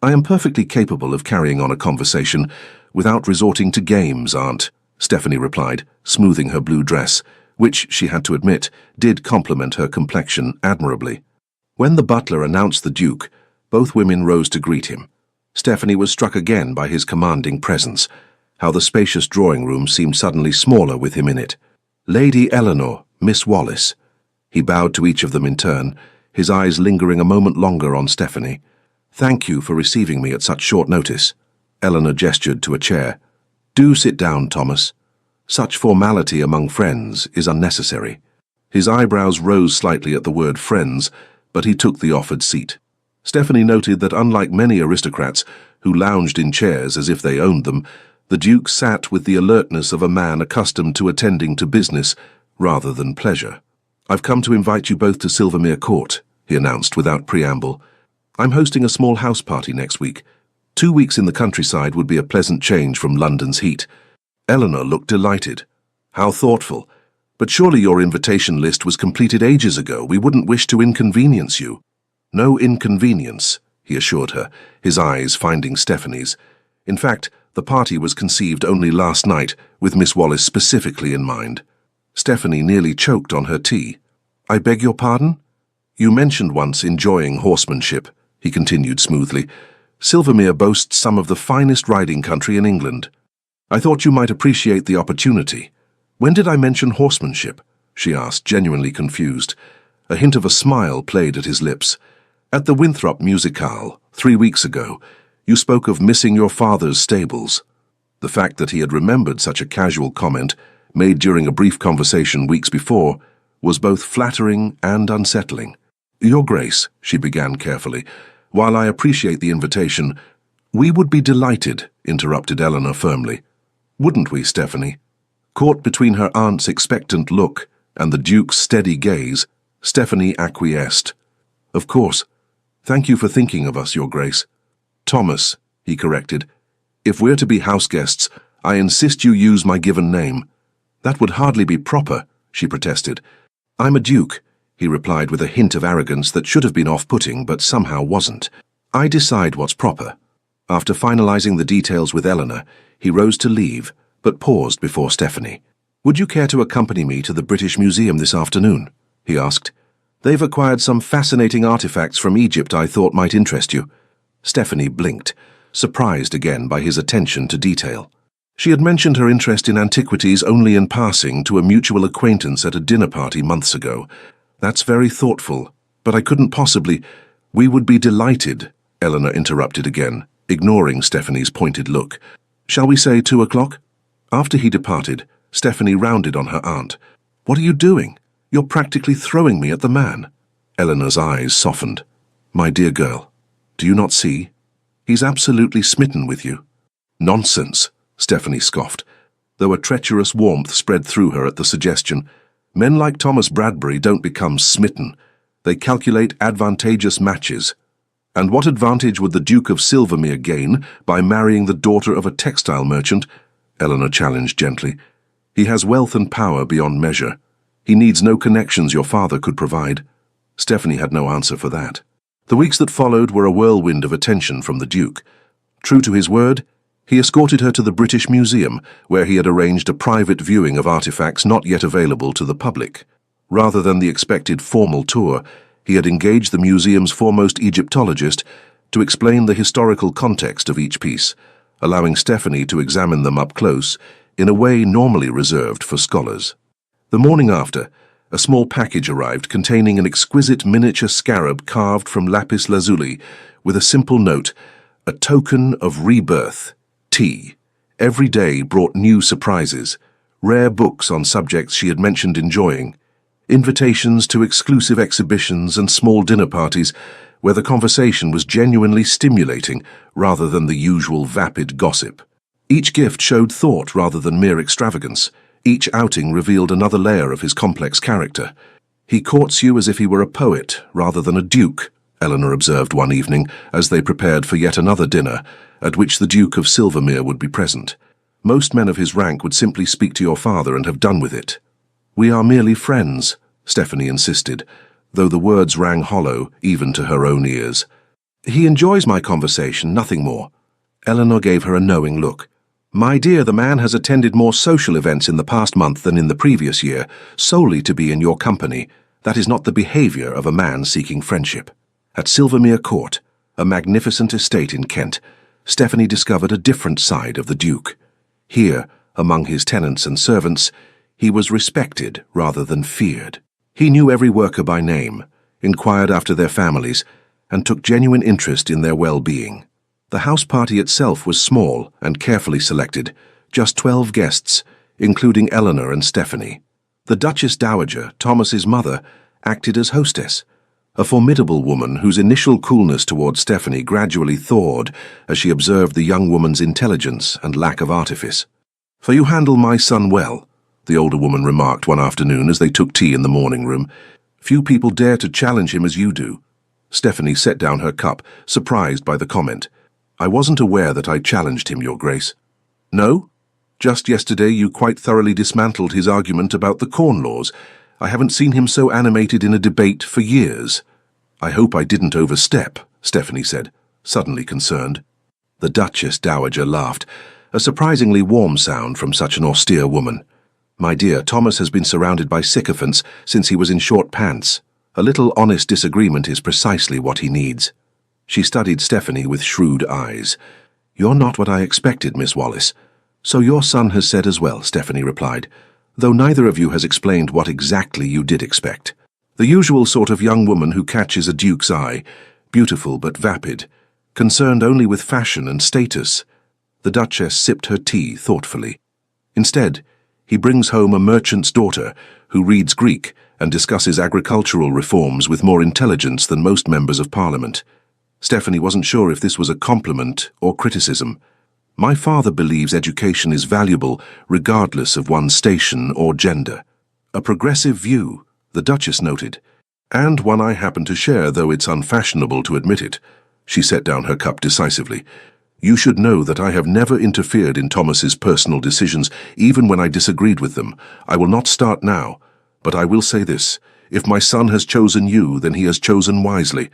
I am perfectly capable of carrying on a conversation without resorting to games, Aunt," Stephanie replied, smoothing her blue dress, which, she had to admit, did complement her complexion admirably. When the butler announced the Duke, both women rose to greet him. Stephanie was struck again by his commanding presence, how the spacious drawing-room seemed suddenly smaller with him in it. "Lady Eleanor, Miss Wallis." He bowed to each of them in turn, his eyes lingering a moment longer on Stephanie. "Thank you for receiving me at such short notice." Eleanor gestured to a chair. "Do sit down, Thomas. Such formality among friends is unnecessary." His eyebrows rose slightly at the word friends, but he took the offered seat. Stephanie noted that unlike many aristocrats, who lounged in chairs as if they owned them, the Duke sat with the alertness of a man accustomed to attending to business rather than pleasure. "I've come to invite you both to Silvermere Court," he announced without preamble. "I'm hosting a small house party next week. 2 weeks in the countryside would be a pleasant change from London's heat." Eleanor looked delighted. "How thoughtful. But surely your invitation list was completed ages ago. We wouldn't wish to inconvenience you." "No inconvenience," he assured her, his eyes finding Stephanie's. In fact, the party was conceived only last night, with Miss Wallis specifically in mind. Stephanie nearly choked on her tea. "I beg your pardon? You mentioned once enjoying horsemanship," he continued smoothly. "Silvermere boasts some of the finest riding country in England. I thought you might appreciate the opportunity." "When did I mention horsemanship?" she asked, genuinely confused. A hint of a smile played at his lips. "At the Winthrop Musicale, 3 weeks ago, you spoke of missing your father's stables." The fact that he had remembered such a casual comment, made during a brief conversation weeks before, was both flattering and unsettling. "Your Grace," she began carefully, "while I appreciate the invitation—" "We would be delighted," interrupted Eleanor firmly. "Wouldn't we, Stephanie?" Caught between her aunt's expectant look and the Duke's steady gaze, Stephanie acquiesced. "Of course. Thank you for thinking of us, Your Grace." "Thomas," he corrected. "If we're to be house guests, I insist you use my given name." "That would hardly be proper," she protested. "I'm a duke," he replied with a hint of arrogance that should have been off-putting but somehow wasn't. "I decide what's proper." After finalizing the details with Eleanor, he rose to leave, but paused before Stephanie. "Would you care to accompany me to the British Museum this afternoon?" he asked. "They've acquired some fascinating artifacts from Egypt I thought might interest you." Stephanie blinked, surprised again by his attention to detail. She had mentioned her interest in antiquities only in passing to a mutual acquaintance at a dinner party months ago. "That's very thoughtful, but I couldn't possibly—" "We would be delighted," Eleanor interrupted again, ignoring Stephanie's pointed look. "Shall we say 2 o'clock?" After he departed, Stephanie rounded on her aunt. "What are you doing? You're practically throwing me at the man." Eleanor's eyes softened. "My dear girl, do you not see? He's absolutely smitten with you." "Nonsense," Stephanie scoffed, though a treacherous warmth spread through her at the suggestion. "Men like Thomas Bradbury don't become smitten. They calculate advantageous matches. And what advantage would the Duke of Silvermere gain by marrying the daughter of a textile merchant?" Eleanor challenged gently. "He has wealth and power beyond measure. He needs no connections your father could provide." Stephanie had no answer for that. The weeks that followed were a whirlwind of attention from the Duke. True to his word, he escorted her to the British Museum, where he had arranged a private viewing of artifacts not yet available to the public. Rather than the expected formal tour, he had engaged the museum's foremost Egyptologist to explain the historical context of each piece, allowing Stephanie to examine them up close in a way normally reserved for scholars. The morning after, a small package arrived containing an exquisite miniature scarab carved from lapis lazuli with a simple note, "A token of rebirth, T." Every day brought new surprises, rare books on subjects she had mentioned enjoying, invitations to exclusive exhibitions and small dinner parties where the conversation was genuinely stimulating rather than the usual vapid gossip. Each gift showed thought rather than mere extravagance. Each outing revealed another layer of his complex character. "He courts you as if he were a poet rather than a duke," Eleanor observed one evening as they prepared for yet another dinner, at which the Duke of Silvermere would be present. "Most men of his rank would simply speak to your father and have done with it." "We are merely friends," Stephanie insisted, though the words rang hollow even to her own ears. "He enjoys my conversation, nothing more." Eleanor gave her a knowing look. "My dear, the man has attended more social events in the past month than in the previous year, solely to be in your company. That is not the behavior of a man seeking friendship." At Silvermere Court, a magnificent estate in Kent, Stephanie discovered a different side of the Duke. Here, among his tenants and servants, he was respected rather than feared. He knew every worker by name, inquired after their families, and took genuine interest in their well-being. The house party itself was small and carefully selected, just 12 guests, including Eleanor and Stephanie. The Duchess Dowager, Thomas's mother, acted as hostess. a formidable woman whose initial coolness towards Stephanie gradually thawed as she observed the young woman's intelligence and lack of artifice. "For you handle my son well," the older woman remarked one afternoon as they took tea in the morning room. "Few people dare to challenge him as you do." Stephanie set down her cup, surprised by the comment. "I wasn't aware that I challenged him, Your Grace." "No? Just yesterday you quite thoroughly dismantled his argument about the Corn Laws. I haven't seen him so animated in a debate for years." "I hope I didn't overstep," Stephanie said, suddenly concerned. The Duchess Dowager laughed, a surprisingly warm sound from such an austere woman. "My dear, Thomas has been surrounded by sycophants since he was in short pants. A little honest disagreement is precisely what he needs." She studied Stephanie with shrewd eyes. "You're not what I expected, Miss Wallis." "So your son has said as well," Stephanie replied, "though neither of you has explained what exactly you did expect. The usual sort of young woman who catches a duke's eye, beautiful but vapid, concerned only with fashion and status." The Duchess sipped her tea thoughtfully. "Instead, he brings home a merchant's daughter who reads Greek and discusses agricultural reforms with more intelligence than most members of Parliament." Stephanie wasn't sure if this was a compliment or criticism. "My father believes education is valuable regardless of one's station or gender." "A progressive view," the Duchess noted, "and one I happen to share, though it's unfashionable to admit it." She set down her cup decisively. "You should know that I have never interfered in Thomas's personal decisions, even when I disagreed with them. I will not start now, but I will say this. If my son has chosen you, then he has chosen wisely."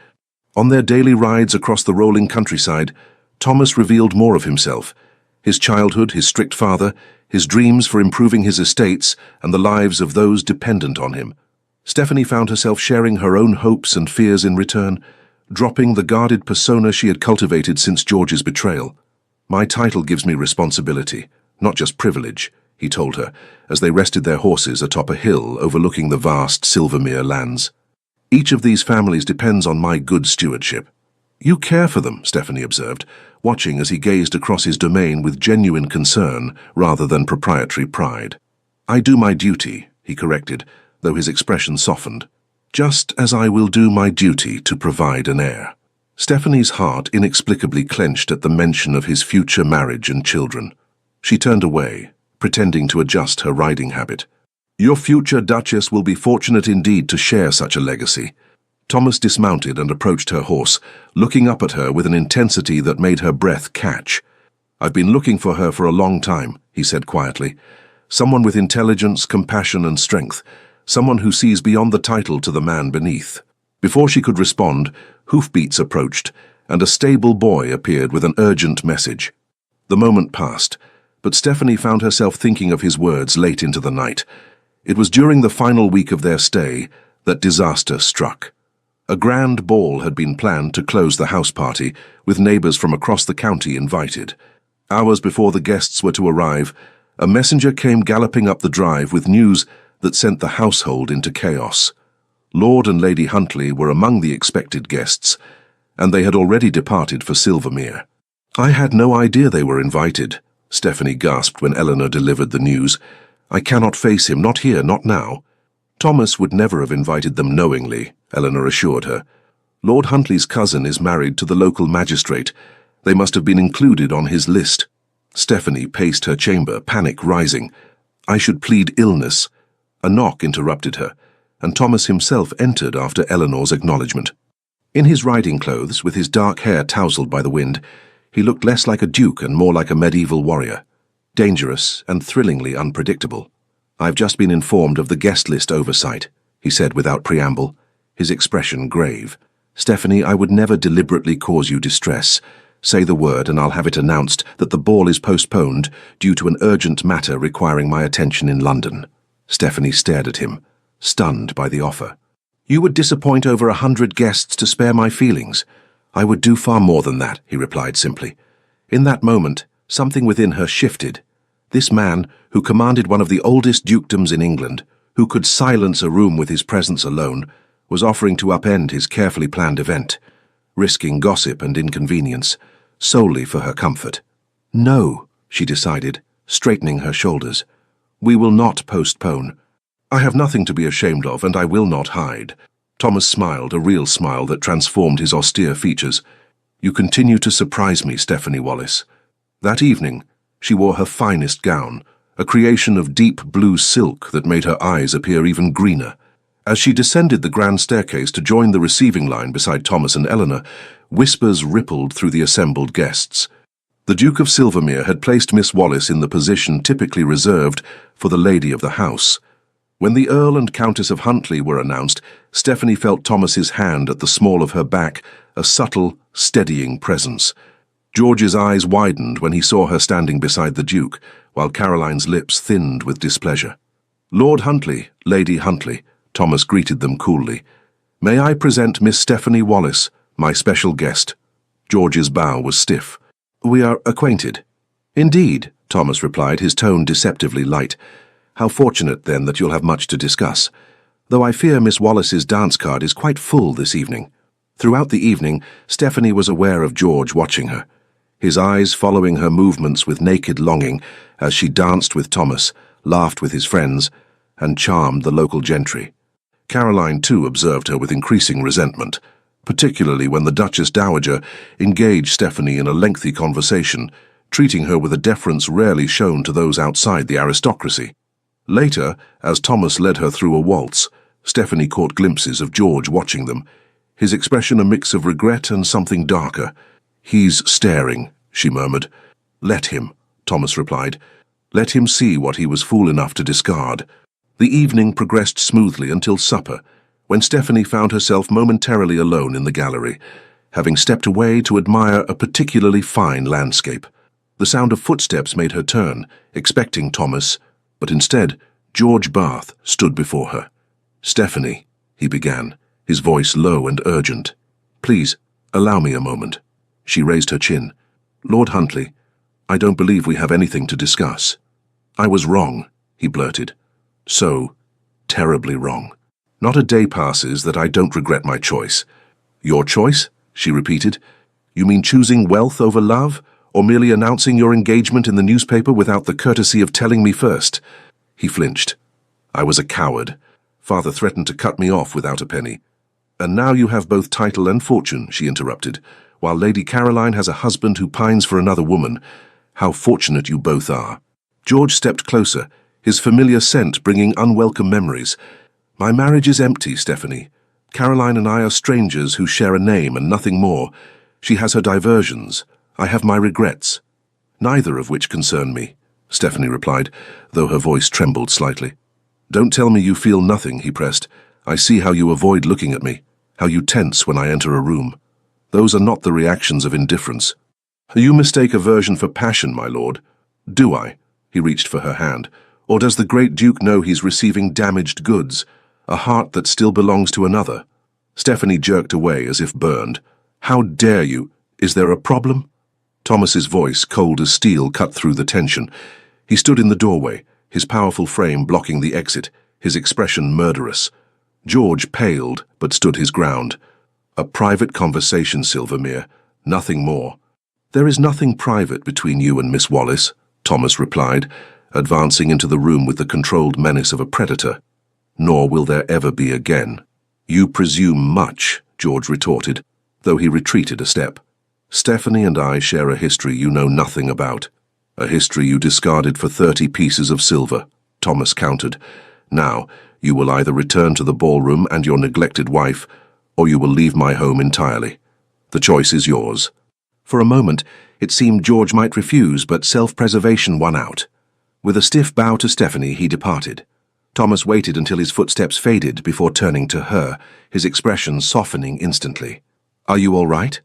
On their daily rides across the rolling countryside, Thomas revealed more of himself. His childhood, his strict father, his dreams for improving his estates and the lives of those dependent on him. Stephanie found herself sharing her own hopes and fears in return, dropping the guarded persona she had cultivated since George's betrayal. "My title gives me responsibility, not just privilege," he told her, as they rested their horses atop a hill overlooking the vast Silvermere lands. "Each of these families depends on my good stewardship." "You care for them," Stephanie observed, watching as he gazed across his domain with genuine concern rather than proprietary pride. "I do my duty," he corrected, though his expression softened. "Just as I will do my duty to provide an heir." Stephanie's heart inexplicably clenched at the mention of his future marriage and children. She turned away, pretending to adjust her riding habit. "Your future Duchess will be fortunate indeed to share such a legacy." Thomas dismounted and approached her horse, looking up at her with an intensity that made her breath catch. "I've been looking for her for a long time," he said quietly. "Someone with intelligence, compassion, and strength. Someone who sees beyond the title to the man beneath." Before she could respond, hoofbeats approached, and a stable boy appeared with an urgent message. The moment passed, but Stephanie found herself thinking of his words late into the night. It was during the final week of their stay that disaster struck. A grand ball had been planned to close the house party, with neighbors from across the county invited. Hours before the guests were to arrive, a messenger came galloping up the drive with news that sent the household into chaos. Lord and Lady Huntley were among the expected guests, and they had already departed for Silvermere. "I had no idea they were invited," Stephanie gasped when Eleanor delivered the news. "I cannot face him, not here, not now." "Thomas would never have invited them knowingly," Eleanor assured her. "Lord Huntley's cousin is married to the local magistrate. They must have been included on his list." Stephanie paced her chamber, panic rising. "I should plead illness." A knock interrupted her, and Thomas himself entered after Eleanor's acknowledgement. In his riding clothes, with his dark hair tousled by the wind, he looked less like a duke and more like a medieval warrior. Dangerous and thrillingly unpredictable. "I've just been informed of the guest list oversight," he said without preamble, his expression grave. "Stephanie, I would never deliberately cause you distress. Say the word and I'll have it announced that the ball is postponed due to an urgent matter requiring my attention in London." Stephanie stared at him, stunned by the offer. "You would disappoint over 100 guests to spare my feelings." "I would do far more than that," he replied simply. In that moment, something within her shifted. This man, who commanded one of the oldest dukedoms in England, who could silence a room with his presence alone, was offering to upend his carefully planned event, risking gossip and inconvenience, solely for her comfort. "No," she decided, straightening her shoulders. "We will not postpone. I have nothing to be ashamed of, and I will not hide. Thomas smiled, a real smile that transformed his austere features. "You continue to surprise me, Stephanie Wallace." That evening, she wore her finest gown, a creation of deep blue silk that made her eyes appear even greener. As she descended the grand staircase to join the receiving line beside Thomas and Eleanor, whispers rippled through the assembled guests. The Duke of Silvermere had placed Miss Wallace in the position typically reserved for the lady of the house. When the Earl and Countess of Huntly were announced, Stephanie felt Thomas's hand at the small of her back, a subtle, steadying presence. George's eyes widened when he saw her standing beside the Duke, while Caroline's lips thinned with displeasure. "Lord Huntly, Lady Huntly," Thomas greeted them coolly. "May I present Miss Stephanie Wallace, my special guest?" George's bow was stiff. "We are acquainted." "Indeed," Thomas replied, his tone deceptively light. "How fortunate, then, that you'll have much to discuss. Though I fear Miss Wallace's dance card is quite full this evening." Throughout the evening, Stephanie was aware of George watching her, his eyes following her movements with naked longing as she danced with Thomas, laughed with his friends, and charmed the local gentry. Caroline, too, observed her with increasing resentment, particularly when the Duchess Dowager engaged Stephanie in a lengthy conversation, treating her with a deference rarely shown to those outside the aristocracy. Later, as Thomas led her through a waltz, Stephanie caught glimpses of George watching them, his expression a mix of regret and something darker. "He's staring," she murmured. "Let him," Thomas replied. "Let him see what he was fool enough to discard." The evening progressed smoothly until supper, when Stephanie found herself momentarily alone in the gallery, having stepped away to admire a particularly fine landscape. The sound of footsteps made her turn, expecting Thomas, but instead, George Bath stood before her. "Stephanie," he began, his voice low and urgent. "Please, allow me a moment." She raised her chin. "Lord Huntly, I don't believe we have anything to discuss." "I was wrong," he blurted. "So terribly wrong. Not a day passes that I don't regret my choice." "Your choice?" she repeated. "You mean choosing wealth over love, or merely announcing your engagement in the newspaper without the courtesy of telling me first?" He flinched. "I was a coward. Father threatened to cut me off without a penny." "And now you have both title and fortune," she interrupted, "while Lady Caroline has a husband who pines for another woman. How fortunate you both are." George stepped closer, his familiar scent bringing unwelcome memories. "My marriage is empty, Stephanie. Caroline and I are strangers who share a name and nothing more. She has her diversions. I have my regrets." "Neither of which concern me," Stephanie replied, though her voice trembled slightly. "Don't tell me you feel nothing," he pressed. "I see how you avoid looking at me, how you tense when I enter a room. Those are not the reactions of indifference." "You mistake aversion for passion, my lord." "Do I?" He reached for her hand. "Or does the great Duke know he's receiving damaged goods, a heart that still belongs to another?" Stephanie jerked away as if burned. "How dare you? Is there a problem?" Thomas's voice, cold as steel, cut through the tension. He stood in the doorway, his powerful frame blocking the exit, his expression murderous. George paled, but stood his ground. "A private conversation, Silvermere, nothing more." "There is nothing private between you and Miss Wallace," Thomas replied, advancing into the room with the controlled menace of a predator. "Nor will there ever be again." "You presume much," George retorted, though he retreated a step. "Stephanie and I share a history you know nothing about. A history you discarded for 30 pieces of silver," Thomas countered. "Now, you will either return to the ballroom and your neglected wife, or you will leave my home entirely. The choice is yours." For a moment, it seemed George might refuse, but self-preservation won out. With a stiff bow to Stephanie, he departed. Thomas waited until his footsteps faded before turning to her, his expression softening instantly. "Are you all right?"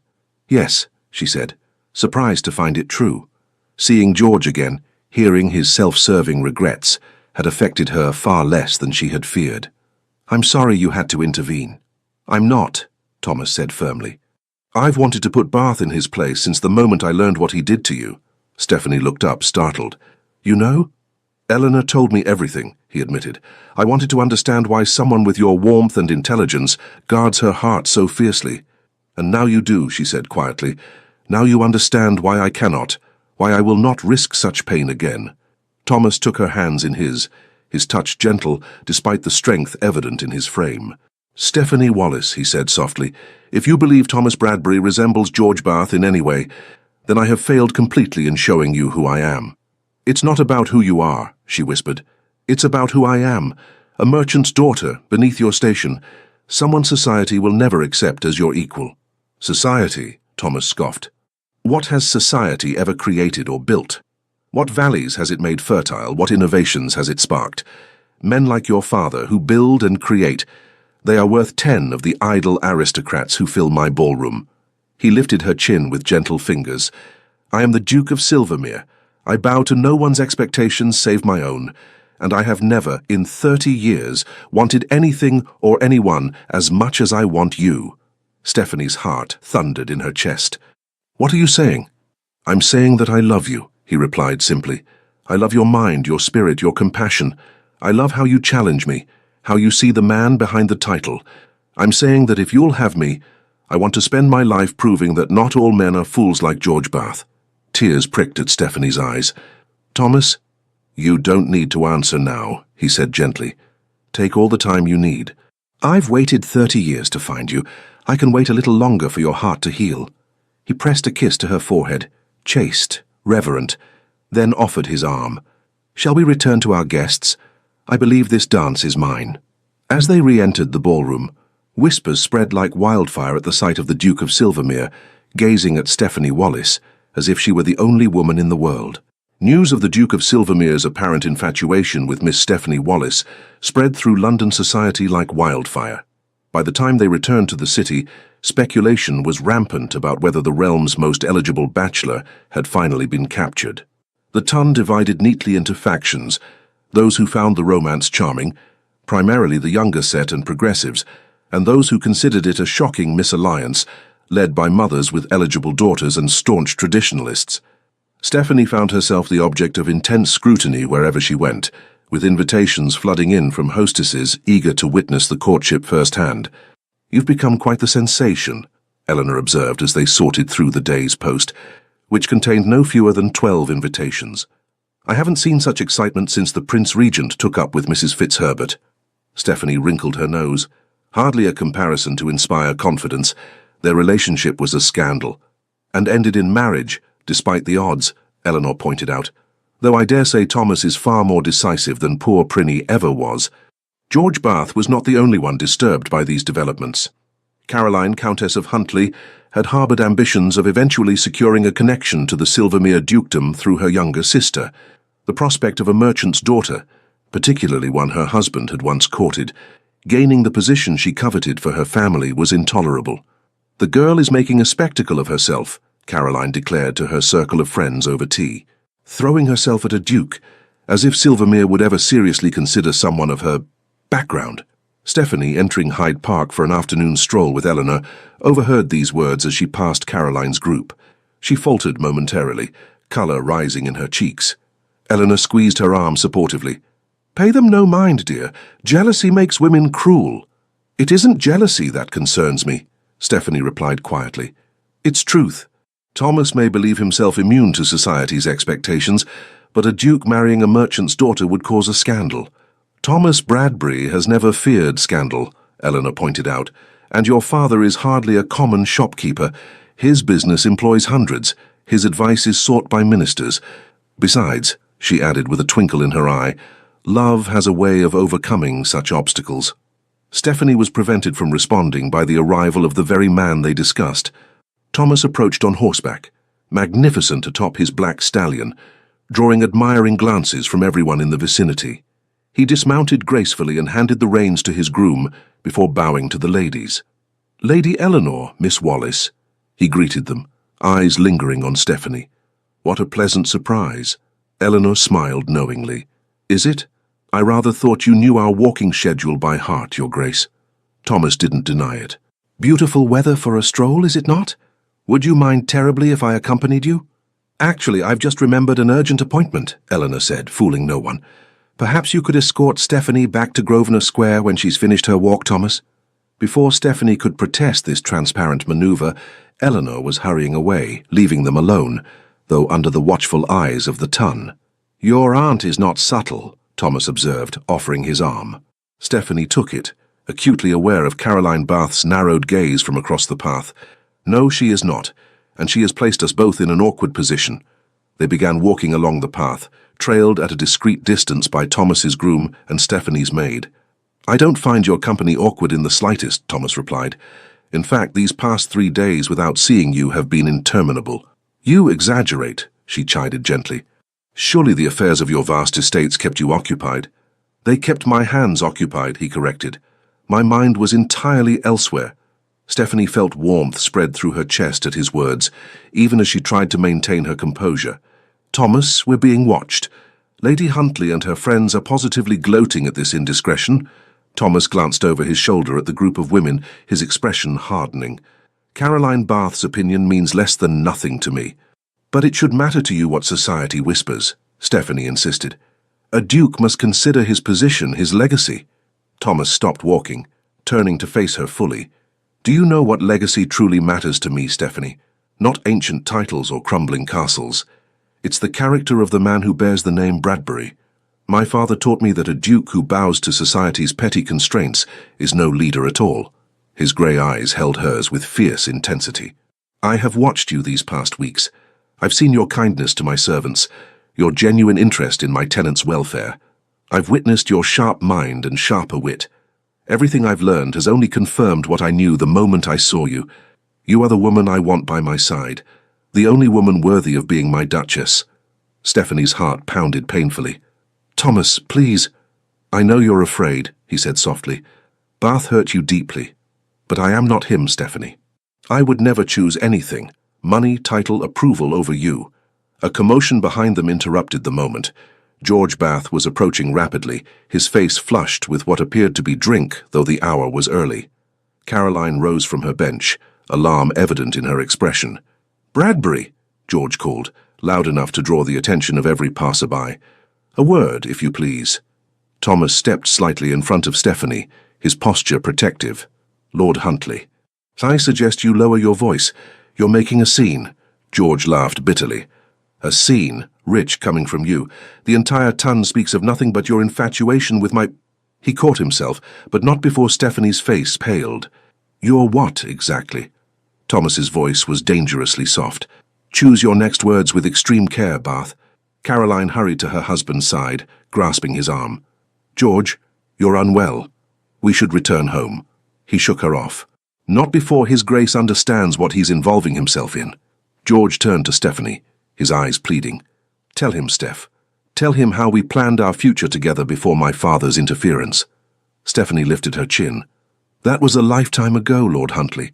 "Yes," she said, surprised to find it true. Seeing George again, hearing his self-serving regrets, had affected her far less than she had feared. "I'm sorry you had to intervene." "I'm not," Thomas said firmly. "I've wanted to put Bath in his place since the moment I learned what he did to you." Stephanie looked up, startled. "You know?" "Eleanor told me everything," he admitted. "I wanted to understand why someone with your warmth and intelligence guards her heart so fiercely. And now you do," she said quietly. "Now you understand why I cannot, why I will not risk such pain again." Thomas took her hands in his touch gentle despite the strength evident in his frame. "Stephanie Wallace," he said softly, "if you believe Thomas Bradbury resembles George Bath in any way, then I have failed completely in showing you who I am." "It's not about who you are," she whispered. "It's about who I am, a merchant's daughter beneath your station, someone society will never accept as your equal." "Society?" Thomas scoffed. "What has society ever created or built? What valleys has it made fertile? What innovations has it sparked? Men like your father, who build and create, they are worth 10 of the idle aristocrats who fill my ballroom." He lifted her chin with gentle fingers. "I am the Duke of Silvermere. I bow to no one's expectations save my own, and I have never, in 30 years, wanted anything or anyone as much as I want you." Stephanie's heart thundered in her chest. "What are you saying?" "I'm saying that I love you," he replied simply. "I love your mind, your spirit, your compassion. I love how you challenge me, how you see the man behind the title. I'm saying that if you'll have me, I want to spend my life proving that not all men are fools like George Bath." Tears pricked at Stephanie's eyes. "Thomas, you don't need to answer now," he said gently. "Take all the time you need. I've waited 30 years to find you. I can wait a little longer for your heart to heal." He pressed a kiss to her forehead, chaste, reverent, then offered his arm. "Shall we return to our guests? I believe this dance is mine." As they re-entered the ballroom, whispers spread like wildfire at the sight of the Duke of Silvermere, gazing at Stephanie Wallace, as if she were the only woman in the world. News of the Duke of Silvermere's apparent infatuation with Miss Stephanie Wallace spread through London society like wildfire. By the time they returned to the city, speculation was rampant about whether the realm's most eligible bachelor had finally been captured. The ton divided neatly into factions, those who found the romance charming, primarily the younger set and progressives, and those who considered it a shocking misalliance, led by mothers with eligible daughters and staunch traditionalists. Stephanie found herself the object of intense scrutiny wherever she went, with invitations flooding in from hostesses eager to witness the courtship firsthand. "You've become quite the sensation," Eleanor observed as they sorted through the day's post, which contained no fewer than 12 invitations. "I haven't seen such excitement since the Prince Regent took up with Mrs. Fitzherbert." Stephanie wrinkled her nose. Hardly a comparison to inspire confidence. Their relationship was a scandal, and ended in marriage, despite the odds, Eleanor pointed out, though I dare say Thomas is far more decisive than poor Prinny ever was. George Bath was not the only one disturbed by these developments. Caroline, Countess of Huntly, had harboured ambitions of eventually securing a connection to the Silvermere dukedom through her younger sister. The prospect of a merchant's daughter, particularly one her husband had once courted, gaining the position she coveted for her family was intolerable. "The girl is making a spectacle of herself," Caroline declared to her circle of friends over tea. "Throwing herself at a duke, as if Silvermere would ever seriously consider someone of her background." Stephanie, entering Hyde Park for an afternoon stroll with Eleanor, overheard these words as she passed Caroline's group. She faltered momentarily, colour rising in her cheeks. Eleanor squeezed her arm supportively. "Pay them no mind, dear. Jealousy makes women cruel." "It isn't jealousy that concerns me," Stephanie replied quietly. "It's truth. Thomas may believe himself immune to society's expectations, but a duke marrying a merchant's daughter would cause a scandal." "Thomas Bradbury has never feared scandal," Eleanor pointed out, "and your father is hardly a common shopkeeper. His business employs hundreds. His advice is sought by ministers. Besides," she added with a twinkle in her eye, "love has a way of overcoming such obstacles." Stephanie was prevented from responding by the arrival of the very man they discussed. Thomas approached on horseback, magnificent atop his black stallion, drawing admiring glances from everyone in the vicinity. He dismounted gracefully and handed the reins to his groom before bowing to the ladies. "Lady Eleanor, Miss Wallace," he greeted them, eyes lingering on Stephanie. "What a pleasant surprise." Eleanor smiled knowingly. "Is it? I rather thought you knew our walking schedule by heart, Your Grace." Thomas didn't deny it. "Beautiful weather for a stroll, is it not? Would you mind terribly if I accompanied you?" "Actually, I've just remembered an urgent appointment," Eleanor said, fooling no one. "Perhaps you could escort Stephanie back to Grosvenor Square when she's finished her walk, Thomas?" Before Stephanie could protest this transparent manoeuvre, Eleanor was hurrying away, leaving them alone, though under the watchful eyes of the ton. "Your aunt is not subtle," Thomas observed, offering his arm. Stephanie took it, acutely aware of Caroline Bath's narrowed gaze from across the path. "No, she is not, and she has placed us both in an awkward position." They began walking along the path, trailed at a discreet distance by Thomas's groom and Stephanie's maid. "I don't find your company awkward in the slightest," Thomas replied. "In fact, these past 3 days without seeing you have been interminable." "You exaggerate," she chided gently. "Surely the affairs of your vast estates kept you occupied." "They kept my hands occupied," he corrected. "My mind was entirely elsewhere." Stephanie felt warmth spread through her chest at his words, even as she tried to maintain her composure. "Thomas, we're being watched. Lady Huntley and her friends are positively gloating at this indiscretion." Thomas glanced over his shoulder at the group of women, his expression hardening. "Caroline Bath's opinion means less than nothing to me." "But it should matter to you what society whispers," Stephanie insisted. "A duke must consider his position, his legacy." Thomas stopped walking, turning to face her fully. "Do you know what legacy truly matters to me, Stephanie? Not ancient titles or crumbling castles. It's the character of the man who bears the name Bradbury. My father taught me that a duke who bows to society's petty constraints is no leader at all." His grey eyes held hers with fierce intensity. "I have watched you these past weeks. I've seen your kindness to my servants, your genuine interest in my tenants' welfare. I've witnessed your sharp mind and sharper wit. Everything I've learned has only confirmed what I knew the moment I saw you. You are the woman I want by my side, the only woman worthy of being my Duchess." Stephanie's heart pounded painfully. "Thomas, please." "I know you're afraid," he said softly. "Bath hurt you deeply. But I am not him, Stephanie. I would never choose anything, money, title, approval over you." A commotion behind them interrupted the moment. George Bath was approaching rapidly, his face flushed with what appeared to be drink, though the hour was early. Caroline rose from her bench, alarm evident in her expression. "Bradbury," George called, loud enough to draw the attention of every passerby. "A word, if you please." Thomas stepped slightly in front of Stephanie, his posture protective. "Lord Huntley." "I suggest you lower your voice. You're making a scene." George laughed bitterly. "A scene, rich coming from you. The entire ton speaks of nothing but your infatuation with my—" He caught himself, but not before Stephanie's face paled. "Your what, exactly?" Thomas's voice was dangerously soft. "Choose your next words with extreme care, Bath." Caroline hurried to her husband's side, grasping his arm. "George, you're unwell. We should return home." He shook her off. "Not before His Grace understands what he's involving himself in." George turned to Stephanie, his eyes pleading. "Tell him, Steph. Tell him how we planned our future together before my father's interference." Stephanie lifted her chin. "That was a lifetime ago, Lord Huntley.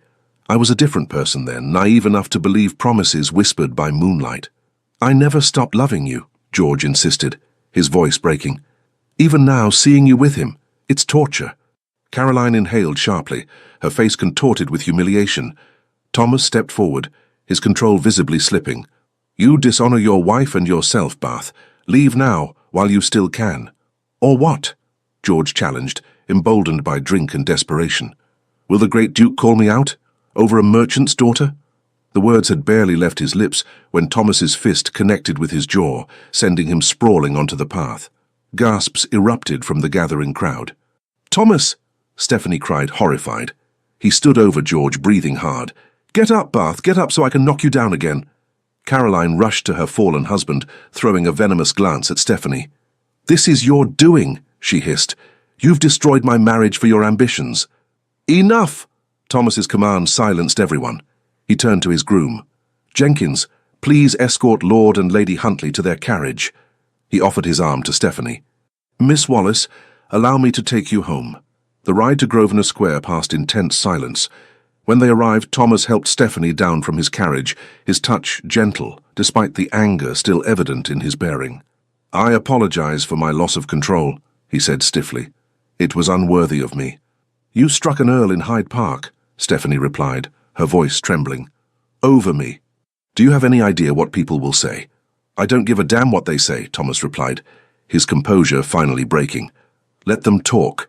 I was a different person then, naive enough to believe promises whispered by moonlight." "I never stopped loving you," George insisted, his voice breaking. "Even now, seeing you with him, it's torture." Caroline inhaled sharply, her face contorted with humiliation. Thomas stepped forward, his control visibly slipping. "You dishonor your wife and yourself, Bath. Leave now, while you still can." "Or what?" George challenged, emboldened by drink and desperation. "Will the great Duke call me out? Over a merchant's daughter?" The words had barely left his lips when Thomas's fist connected with his jaw, sending him sprawling onto the path. Gasps erupted from the gathering crowd. "Thomas!" Stephanie cried, horrified. He stood over George, breathing hard. "Get up, Bath, get up so I can knock you down again." Caroline rushed to her fallen husband, throwing a venomous glance at Stephanie. "This is your doing," she hissed. "You've destroyed my marriage for your ambitions." "Enough!" Thomas's command silenced everyone. He turned to his groom. "Jenkins, please escort Lord and Lady Huntley to their carriage." He offered his arm to Stephanie. "Miss Wallace, allow me to take you home." The ride to Grosvenor Square passed in tense silence. When they arrived, Thomas helped Stephanie down from his carriage, his touch gentle, despite the anger still evident in his bearing. "I apologize for my loss of control," he said stiffly. "It was unworthy of me." "You struck an earl in Hyde Park," Stephanie replied, her voice trembling. "Over me. Do you have any idea what people will say?" "I don't give a damn what they say," Thomas replied, his composure finally breaking. "Let them talk.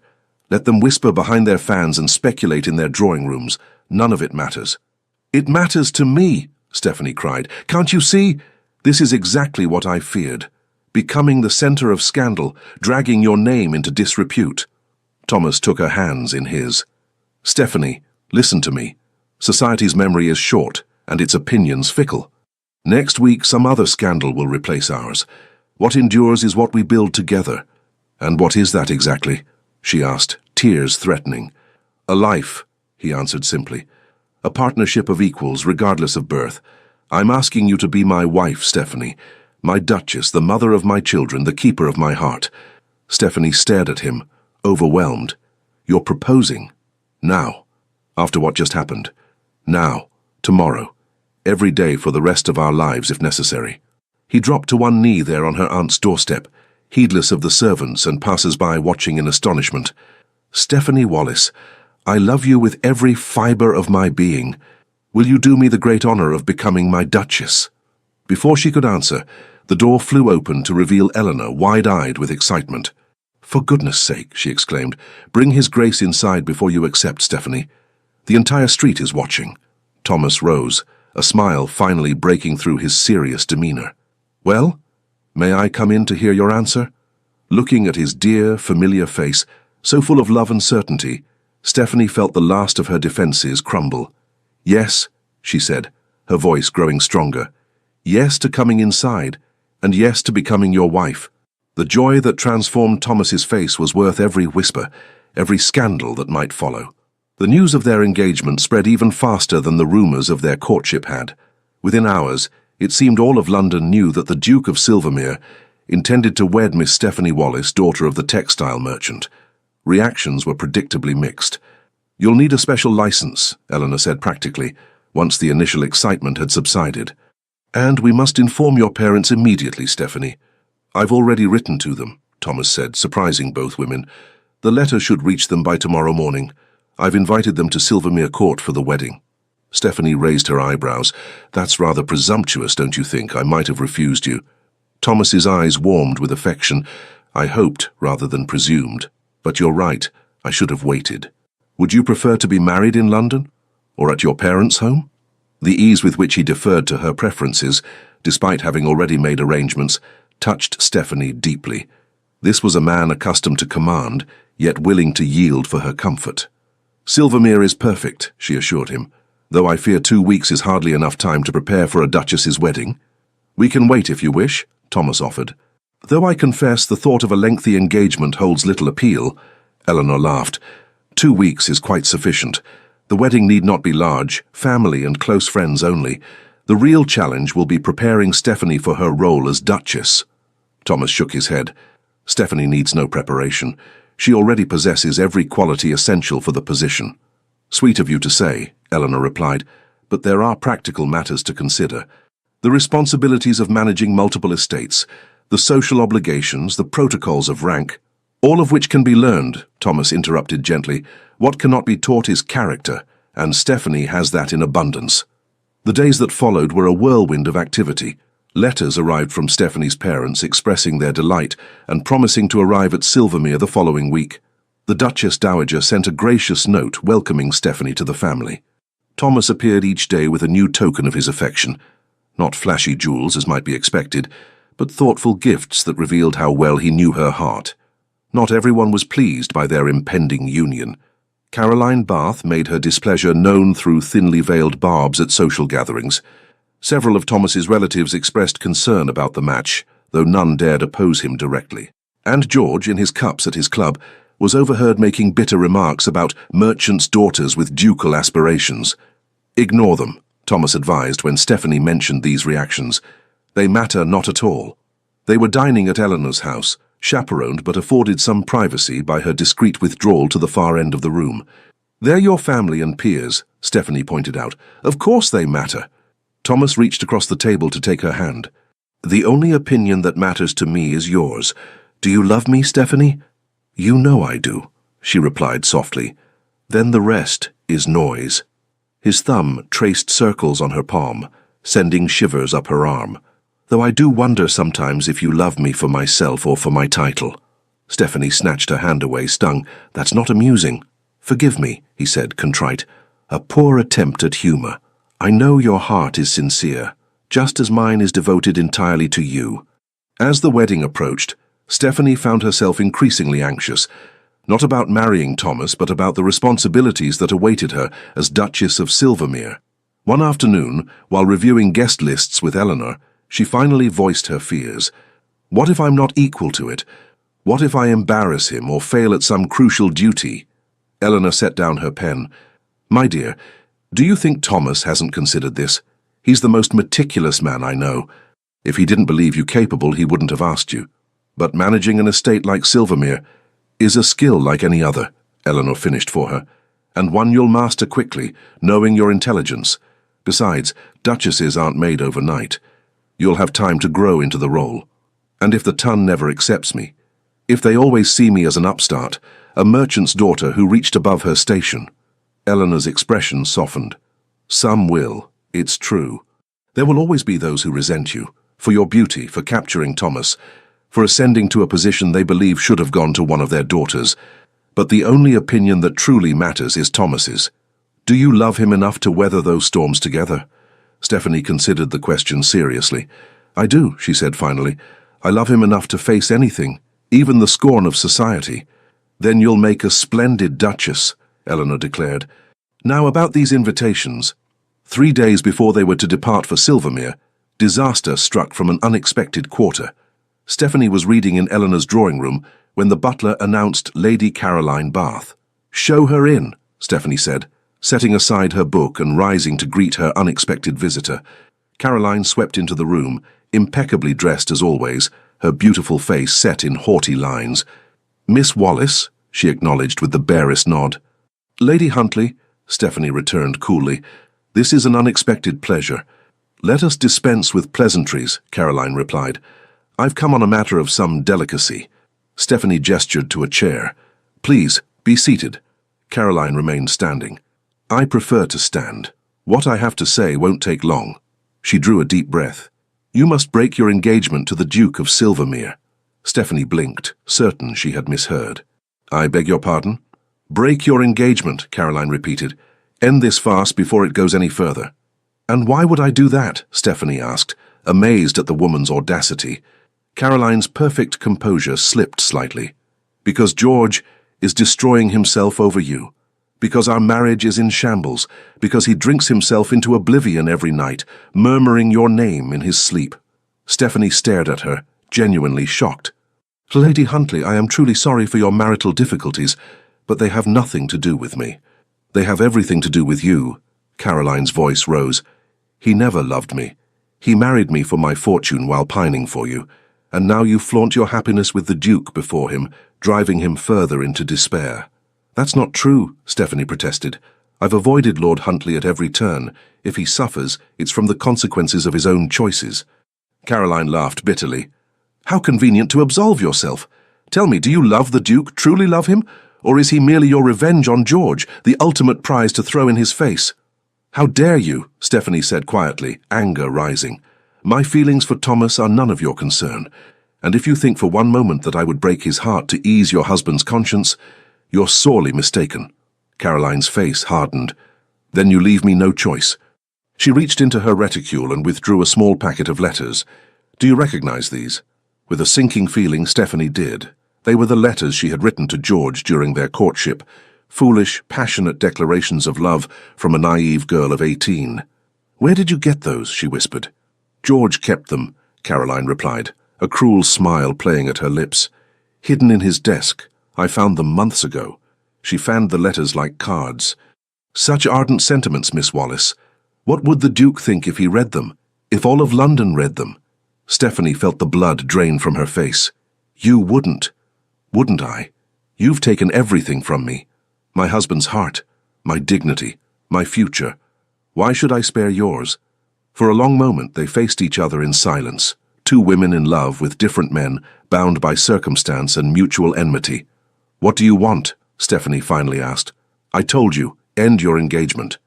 Let them whisper behind their fans and speculate in their drawing rooms. None of it matters." "It matters to me," Stephanie cried. "Can't you see? This is exactly what I feared. Becoming the center of scandal, dragging your name into disrepute." Thomas took her hands in his. "Stephanie, listen to me. Society's memory is short, and its opinions fickle. Next week some other scandal will replace ours. What endures is what we build together." "And what is that exactly?" she asked, tears threatening. "A life," he answered simply. "A partnership of equals, regardless of birth. I'm asking you to be my wife, Stephanie. My Duchess, the mother of my children, the keeper of my heart." Stephanie stared at him, overwhelmed. "You're proposing? Now? After what just happened? Now? Tomorrow? Every day for the rest of our lives, if necessary?" He dropped to one knee there on her aunt's doorstep, heedless of the servants and passers-by watching in astonishment. "Stephanie Wallace, I love you with every fibre of my being. Will you do me the great honour of becoming my Duchess?" Before she could answer, the door flew open to reveal Eleanor, wide-eyed with excitement. "For goodness sake," she exclaimed, "bring His Grace inside before you accept, Stephanie. The entire street is watching." Thomas rose, a smile finally breaking through his serious demeanour. "Well, may I come in to hear your answer?" Looking at his dear, familiar face, so full of love and certainty, Stephanie felt the last of her defences crumble. "Yes," she said, her voice growing stronger. "Yes to coming inside, and yes to becoming your wife." The joy that transformed Thomas's face was worth every whisper, every scandal that might follow. The news of their engagement spread even faster than the rumours of their courtship had. Within hours, it seemed all of London knew that the Duke of Silvermere intended to wed Miss Stephanie Wallace, daughter of the textile merchant. Reactions were predictably mixed. "You'll need a special license," Eleanor said practically, once the initial excitement had subsided. "And we must inform your parents immediately, Stephanie." "I've already written to them," Thomas said, surprising both women. "The letter should reach them by tomorrow morning. I've invited them to Silvermere Court for the wedding." Stephanie raised her eyebrows. "That's rather presumptuous, don't you think? I might have refused you." Thomas's eyes warmed with affection. "I hoped rather than presumed. But you're right, I should have waited. Would you prefer to be married in London? Or at your parents' home?" The ease with which he deferred to her preferences, despite having already made arrangements, touched Stephanie deeply. This was a man accustomed to command, yet willing to yield for her comfort. "Silvermere is perfect," she assured him, "though I fear 2 weeks is hardly enough time to prepare for a duchess's wedding." "We can wait if you wish," Thomas offered. "Though I confess the thought of a lengthy engagement holds little appeal," Eleanor laughed. 2 weeks is quite sufficient. The wedding need not be large, family and close friends only. The real challenge will be preparing Stephanie for her role as Duchess." Thomas shook his head. "Stephanie needs no preparation. She already possesses every quality essential for the position." "Sweet of you to say," Eleanor replied, "but there are practical matters to consider. The responsibilities of managing multiple estates, the social obligations, the protocols of rank, all of which can be learned," Thomas interrupted gently. "What cannot be taught is character, and Stephanie has that in abundance." The days that followed were a whirlwind of activity. Letters arrived from Stephanie's parents expressing their delight and promising to arrive at Silvermere the following week. The Duchess Dowager sent a gracious note welcoming Stephanie to the family. Thomas appeared each day with a new token of his affection. Not flashy jewels, as might be expected, but thoughtful gifts that revealed how well he knew her heart. Not everyone was pleased by their impending union. Caroline Bath made her displeasure known through thinly veiled barbs at social gatherings. Several of Thomas's relatives expressed concern about the match, though none dared oppose him directly. And George, in his cups at his club, was overheard making bitter remarks about merchants' daughters with ducal aspirations. "Ignore them," Thomas advised when Stephanie mentioned these reactions. "They matter not at all." They were dining at Eleanor's house, chaperoned but afforded some privacy by her discreet withdrawal to the far end of the room. "They're your family and peers," Stephanie pointed out. "Of course they matter." Thomas reached across the table to take her hand. "The only opinion that matters to me is yours. Do you love me, Stephanie?" "You know I do," she replied softly. "Then the rest is noise." His thumb traced circles on her palm, sending shivers up her arm. "Though I do wonder sometimes if you love me for myself or for my title." Stephanie snatched her hand away, stung. "That's not amusing." "Forgive me," he said, contrite. "A poor attempt at humour. I know your heart is sincere, just as mine is devoted entirely to you." As the wedding approached, Stephanie found herself increasingly anxious. Not about marrying Thomas, but about the responsibilities that awaited her as Duchess of Silvermere. One afternoon, while reviewing guest lists with Eleanor, she finally voiced her fears. What if I'm not equal to it? What if I embarrass him or fail at some crucial duty? Eleanor set down her pen. My dear, do you think Thomas hasn't considered this? He's the most meticulous man I know. If he didn't believe you capable, he wouldn't have asked you. But managing an estate like Silvermere is a skill like any other, Eleanor finished for her, and one you'll master quickly, knowing your intelligence. Besides, duchesses aren't made overnight. You'll have time to grow into the role. And if the ton never accepts me, if they always see me as an upstart, a merchant's daughter who reached above her station. Eleanor's expression softened. Some will, it's true. There will always be those who resent you, for your beauty, for capturing Thomas, for ascending to a position they believe should have gone to one of their daughters. But the only opinion that truly matters is Thomas's. Do you love him enough to weather those storms together? Stephanie considered the question seriously. I do, she said finally. I love him enough to face anything, even the scorn of society. Then you'll make a splendid duchess, Eleanor declared. Now about these invitations. 3 days before they were to depart for Silvermere, disaster struck from an unexpected quarter. Stephanie was reading in Eleanor's drawing room when the butler announced Lady Caroline Bath. Show her in, Stephanie said, setting aside her book and rising to greet her unexpected visitor. Caroline swept into the room, impeccably dressed as always, her beautiful face set in haughty lines. Miss Wallace, she acknowledged with the barest nod. Lady Huntley, Stephanie returned coolly, this is an unexpected pleasure. Let us dispense with pleasantries, Caroline replied. I've come on a matter of some delicacy. Stephanie gestured to a chair. Please, be seated. Caroline remained standing. I prefer to stand. What I have to say won't take long. She drew a deep breath. You must break your engagement to the Duke of Silvermere. Stephanie blinked, certain she had misheard. I beg your pardon? Break your engagement, Caroline repeated. End this farce before it goes any further. And why would I do that? Stephanie asked, amazed at the woman's audacity. Caroline's perfect composure slipped slightly. Because George is destroying himself over you. Because our marriage is in shambles. Because he drinks himself into oblivion every night, murmuring your name in his sleep. Stephanie stared at her, genuinely shocked. Lady Huntley, I am truly sorry for your marital difficulties, but they have nothing to do with me. They have everything to do with you. Caroline's voice rose. He never loved me. He married me for my fortune while pining for you. And now you flaunt your happiness with the Duke before him, driving him further into despair. That's not true, Stephanie protested. I've avoided Lord Huntley at every turn. If he suffers, it's from the consequences of his own choices. Caroline laughed bitterly. How convenient to absolve yourself. Tell me, do you love the Duke, truly love him? Or is he merely your revenge on George, the ultimate prize to throw in his face? How dare you, Stephanie said quietly, anger rising. My feelings for Thomas are none of your concern, and if you think for one moment that I would break his heart to ease your husband's conscience, you're sorely mistaken. Caroline's face hardened. Then you leave me no choice. She reached into her reticule and withdrew a small packet of letters. Do you recognize these? With a sinking feeling, Stephanie did. They were the letters she had written to George during their courtship, foolish, passionate declarations of love from a naive girl of 18. Where did you get those? She whispered. George kept them, Caroline replied, a cruel smile playing at her lips. Hidden in his desk. I found them months ago. She fanned the letters like cards. Such ardent sentiments, Miss Wallace. What would the Duke think if he read them? If all of London read them? Stephanie felt the blood drain from her face. You wouldn't. Wouldn't I? You've taken everything from me. My husband's heart, my dignity, my future. Why should I spare yours? For a long moment they faced each other in silence, two women in love with different men, bound by circumstance and mutual enmity. What do you want? Stephanie finally asked. I told you, end your engagement.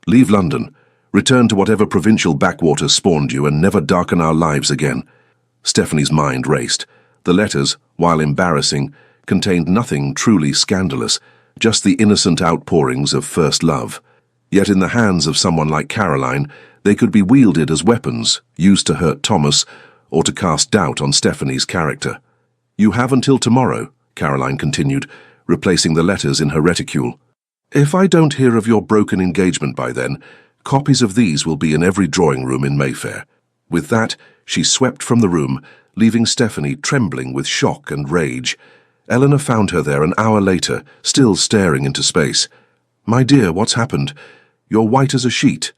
Leave London, return to whatever provincial backwater spawned you and never darken our lives again. Stephanie's mind raced. The letters, while embarrassing, contained nothing truly scandalous, just the innocent outpourings of first love. Yet in the hands of someone like Caroline, they could be wielded as weapons, used to hurt Thomas, or to cast doubt on Stephanie's character. You have until tomorrow, Caroline continued, replacing the letters in her reticule. "If I don't hear of your broken engagement by then, copies of these will be in every drawing room in Mayfair." With that, she swept from the room, leaving Stephanie trembling with shock and rage. Eleanor found her there an hour later, still staring into space. "My dear, what's happened? You're white as a sheet."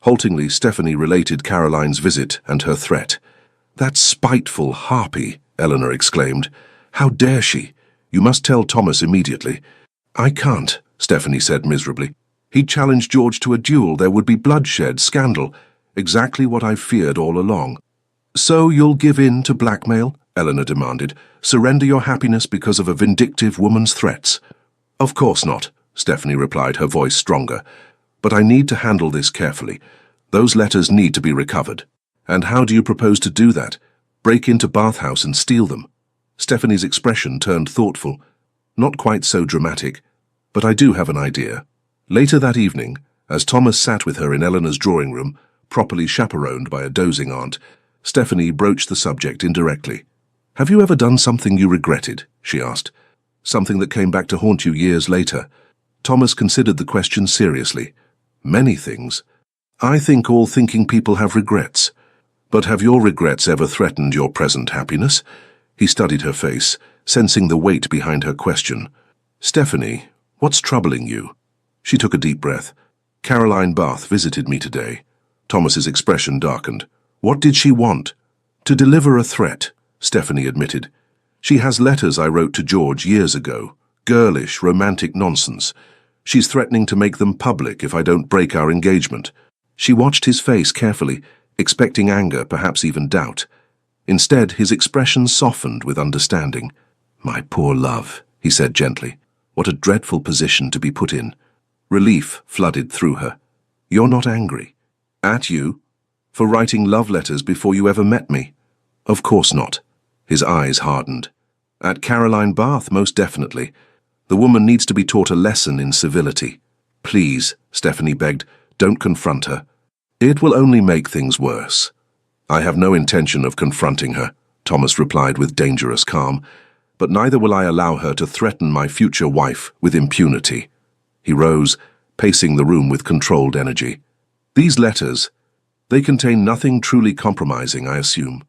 Haltingly, Stephanie related Caroline's visit and her threat. "That spiteful harpy," Eleanor exclaimed. "How dare she? You must tell Thomas immediately." "I can't," Stephanie said miserably. "He'd challenge George to a duel. There would be bloodshed, scandal. Exactly what I've feared all along." "So you'll give in to blackmail?" Eleanor demanded. "Surrender your happiness because of a vindictive woman's threats?" "Of course not," Stephanie replied, her voice stronger. "But I need to handle this carefully. Those letters need to be recovered." "And how do you propose to do that? Break into Bath House and steal them?" Stephanie's expression turned thoughtful. "Not quite so dramatic, but I do have an idea." Later that evening, as Thomas sat with her in Eleanor's drawing room, properly chaperoned by a dozing aunt, Stephanie broached the subject indirectly. "Have you ever done something you regretted?" she asked. "Something that came back to haunt you years later?" Thomas considered the question seriously. "Many things. I think all thinking people have regrets. But have your regrets ever threatened your present happiness?" He studied her face, sensing the weight behind her question. "Stephanie, what's troubling you?" She took a deep breath. "Caroline Bath visited me today." Thomas's expression darkened. "What did she want?" "To deliver a threat," Stephanie admitted. "She has letters I wrote to George years ago. Girlish, romantic nonsense. She's threatening to make them public if I don't break our engagement." She watched his face carefully, expecting anger, perhaps even doubt. Instead, his expression softened with understanding. "My poor love," he said gently. "What a dreadful position to be put in." Relief flooded through her. "You're not angry?" "At you? For writing love letters before you ever met me?" "Of course not." His eyes hardened. "At Caroline Bath, most definitely. The woman needs to be taught a lesson in civility." "Please," Stephanie begged, "don't confront her. It will only make things worse." "I have no intention of confronting her," Thomas replied with dangerous calm, "but neither will I allow her to threaten my future wife with impunity." He rose, pacing the room with controlled energy. "These letters, they contain nothing truly compromising, I assume.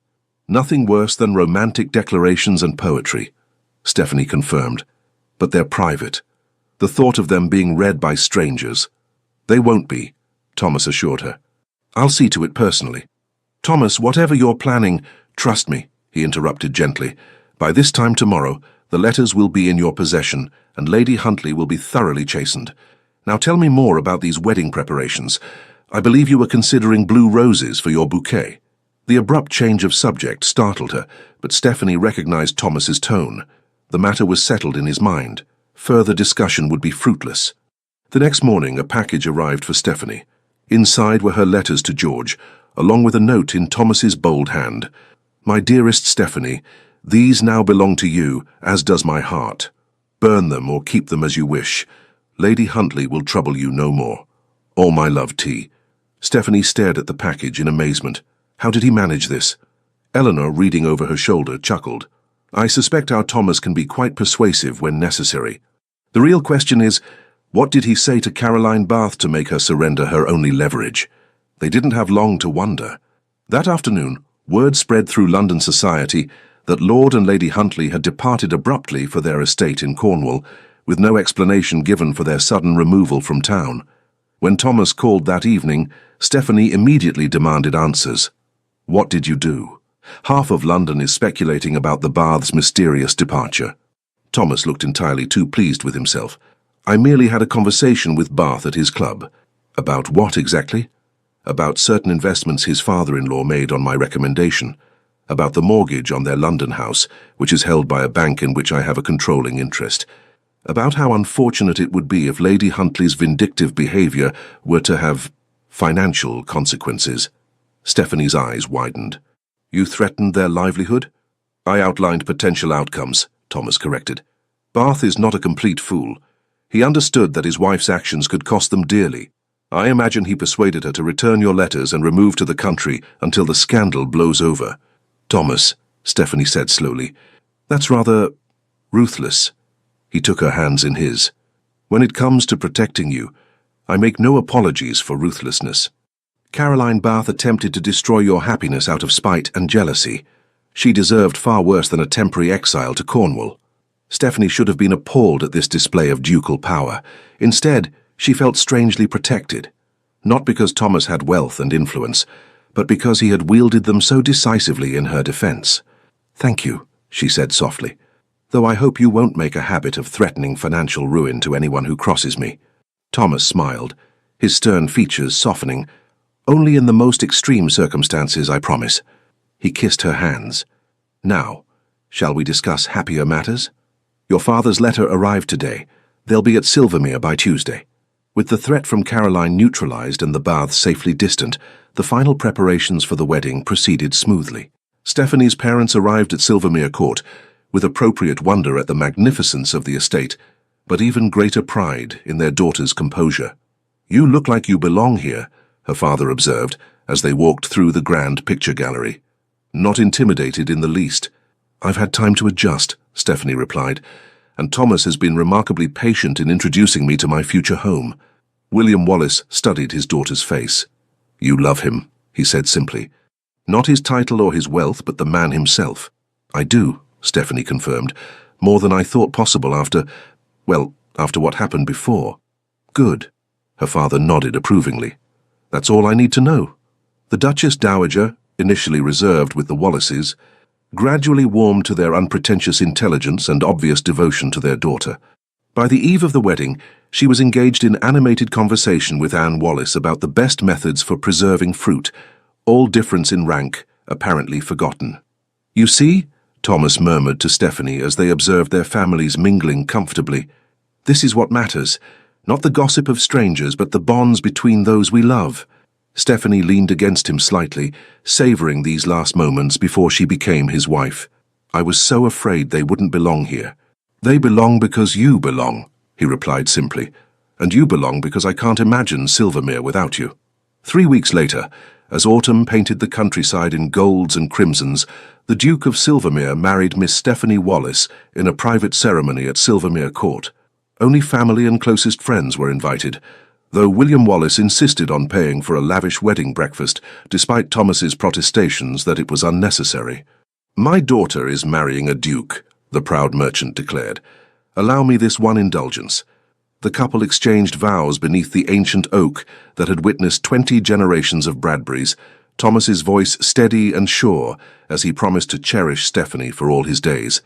Nothing worse than romantic declarations and poetry," Stephanie confirmed. "But they're private. The thought of them being read by strangers—" "They won't be," Thomas assured her. "I'll see to it personally." "Thomas, whatever you're planning, trust me," he interrupted gently. "By this time tomorrow, the letters will be in your possession, and Lady Huntley will be thoroughly chastened. Now tell me more about these wedding preparations. I believe you were considering blue roses for your bouquet." The abrupt change of subject startled her, but Stephanie recognized Thomas's tone. The matter was settled in his mind. Further discussion would be fruitless. The next morning, a package arrived for Stephanie. Inside were her letters to George, along with a note in Thomas's bold hand. "My dearest Stephanie, these now belong to you, as does my heart. Burn them or keep them as you wish. Lady Huntley will trouble you no more. All my love, T." Stephanie stared at the package in amazement. How did he manage this? Eleanor, reading over her shoulder, chuckled. "I suspect our Thomas can be quite persuasive when necessary. The real question is, what did he say to Caroline Bath to make her surrender her only leverage?" They didn't have long to wonder. That afternoon, word spread through London society that Lord and Lady Huntley had departed abruptly for their estate in Cornwall, with no explanation given for their sudden removal from town. When Thomas called that evening, Stephanie immediately demanded answers. "What did you do? Half of London is speculating about the Baths' mysterious departure." Thomas looked entirely too pleased with himself. "I merely had a conversation with Bath at his club." "About what exactly?" "About certain investments his father-in-law made on my recommendation. About the mortgage on their London house, which is held by a bank in which I have a controlling interest. About how unfortunate it would be if Lady Huntley's vindictive behavior were to have financial consequences." Stephanie's eyes widened. "You threatened their livelihood?" "I outlined potential outcomes," Thomas corrected. "Bath is not a complete fool. He understood that his wife's actions could cost them dearly. I imagine he persuaded her to return your letters and remove to the country until the scandal blows over." "Thomas," Stephanie said slowly, "that's rather ruthless." He took her hands in his. "When it comes to protecting you, I make no apologies for ruthlessness. Caroline Bath attempted to destroy your happiness out of spite and jealousy. She deserved far worse than a temporary exile to Cornwall." Stephanie should have been appalled at this display of ducal power. Instead, she felt strangely protected. Not because Thomas had wealth and influence, but because he had wielded them so decisively in her defense. "Thank you," she said softly, "though I hope you won't make a habit of threatening financial ruin to anyone who crosses me." Thomas smiled, his stern features softening. "Only in the most extreme circumstances, I promise." He kissed her hands. "Now, shall we discuss happier matters? Your father's letter arrived today. They'll be at Silvermere by Tuesday." With the threat from Caroline neutralized and the Baths safely distant, the final preparations for the wedding proceeded smoothly. Stephanie's parents arrived at Silvermere Court, with appropriate wonder at the magnificence of the estate, but even greater pride in their daughter's composure. "You look like you belong here," her father observed, as they walked through the grand picture gallery. "Not intimidated in the least." "I've had time to adjust," Stephanie replied, "and Thomas has been remarkably patient in introducing me to my future home." William Wallace studied his daughter's face. "You love him," he said simply. "Not his title or his wealth, but the man himself." "I do," Stephanie confirmed, "more than I thought possible after what happened before." "Good." Her father nodded approvingly. "That's all I need to know." The Duchess Dowager, initially reserved with the Wallaces, gradually warmed to their unpretentious intelligence and obvious devotion to their daughter. By the eve of the wedding, she was engaged in animated conversation with Anne Wallace about the best methods for preserving fruit, all difference in rank apparently forgotten. "You see," Thomas murmured to Stephanie as they observed their families mingling comfortably, "this is what matters, not the gossip of strangers, but the bonds between those we love." Stephanie leaned against him slightly, savoring these last moments before she became his wife. "I was so afraid they wouldn't belong here." "They belong because you belong," he replied simply, "and you belong because I can't imagine Silvermere without you." 3 weeks later, as autumn painted the countryside in golds and crimsons, the Duke of Silvermere married Miss Stephanie Wallace in a private ceremony at Silvermere Court. Only family and closest friends were invited, though William Wallace insisted on paying for a lavish wedding breakfast, despite Thomas's protestations that it was unnecessary. "My daughter is marrying a duke," the proud merchant declared. "Allow me this one indulgence." The couple exchanged vows beneath the ancient oak that had witnessed 20 generations of Bradburys, Thomas's voice steady and sure as he promised to cherish Stephanie for all his days.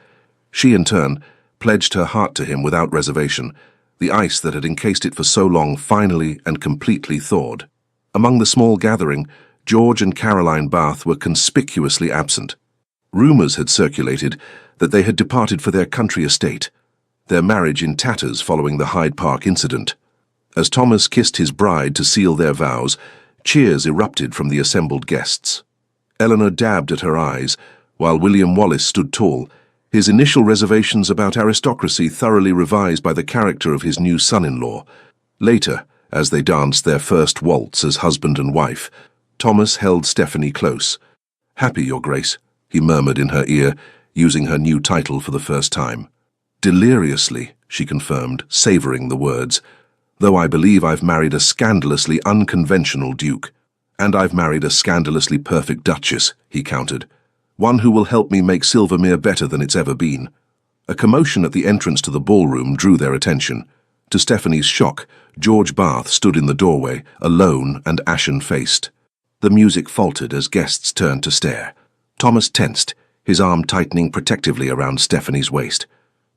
She, in turn, pledged her heart to him without reservation. The ice that had encased it for so long finally and completely thawed. Among the small gathering, George and Caroline Bath were conspicuously absent. Rumors had circulated that they had departed for their country estate, their marriage in tatters following the Hyde Park incident. As Thomas kissed his bride to seal their vows, cheers erupted from the assembled guests. Eleanor dabbed at her eyes, while William Wallace stood tall, his initial reservations about aristocracy thoroughly revised by the character of his new son-in-law. Later, as they danced their first waltz as husband and wife, Thomas held Stephanie close. "Happy, Your Grace," he murmured in her ear, using her new title for the first time. "Deliriously," she confirmed, savoring the words, "though I believe I've married a scandalously unconventional duke. And I've married a scandalously perfect duchess," he countered. "One who will help me make Silvermere better than it's ever been." A commotion at the entrance to the ballroom drew their attention. To Stephanie's shock, George Bath stood in the doorway, alone and ashen-faced. The music faltered as guests turned to stare. Thomas tensed, his arm tightening protectively around Stephanie's waist.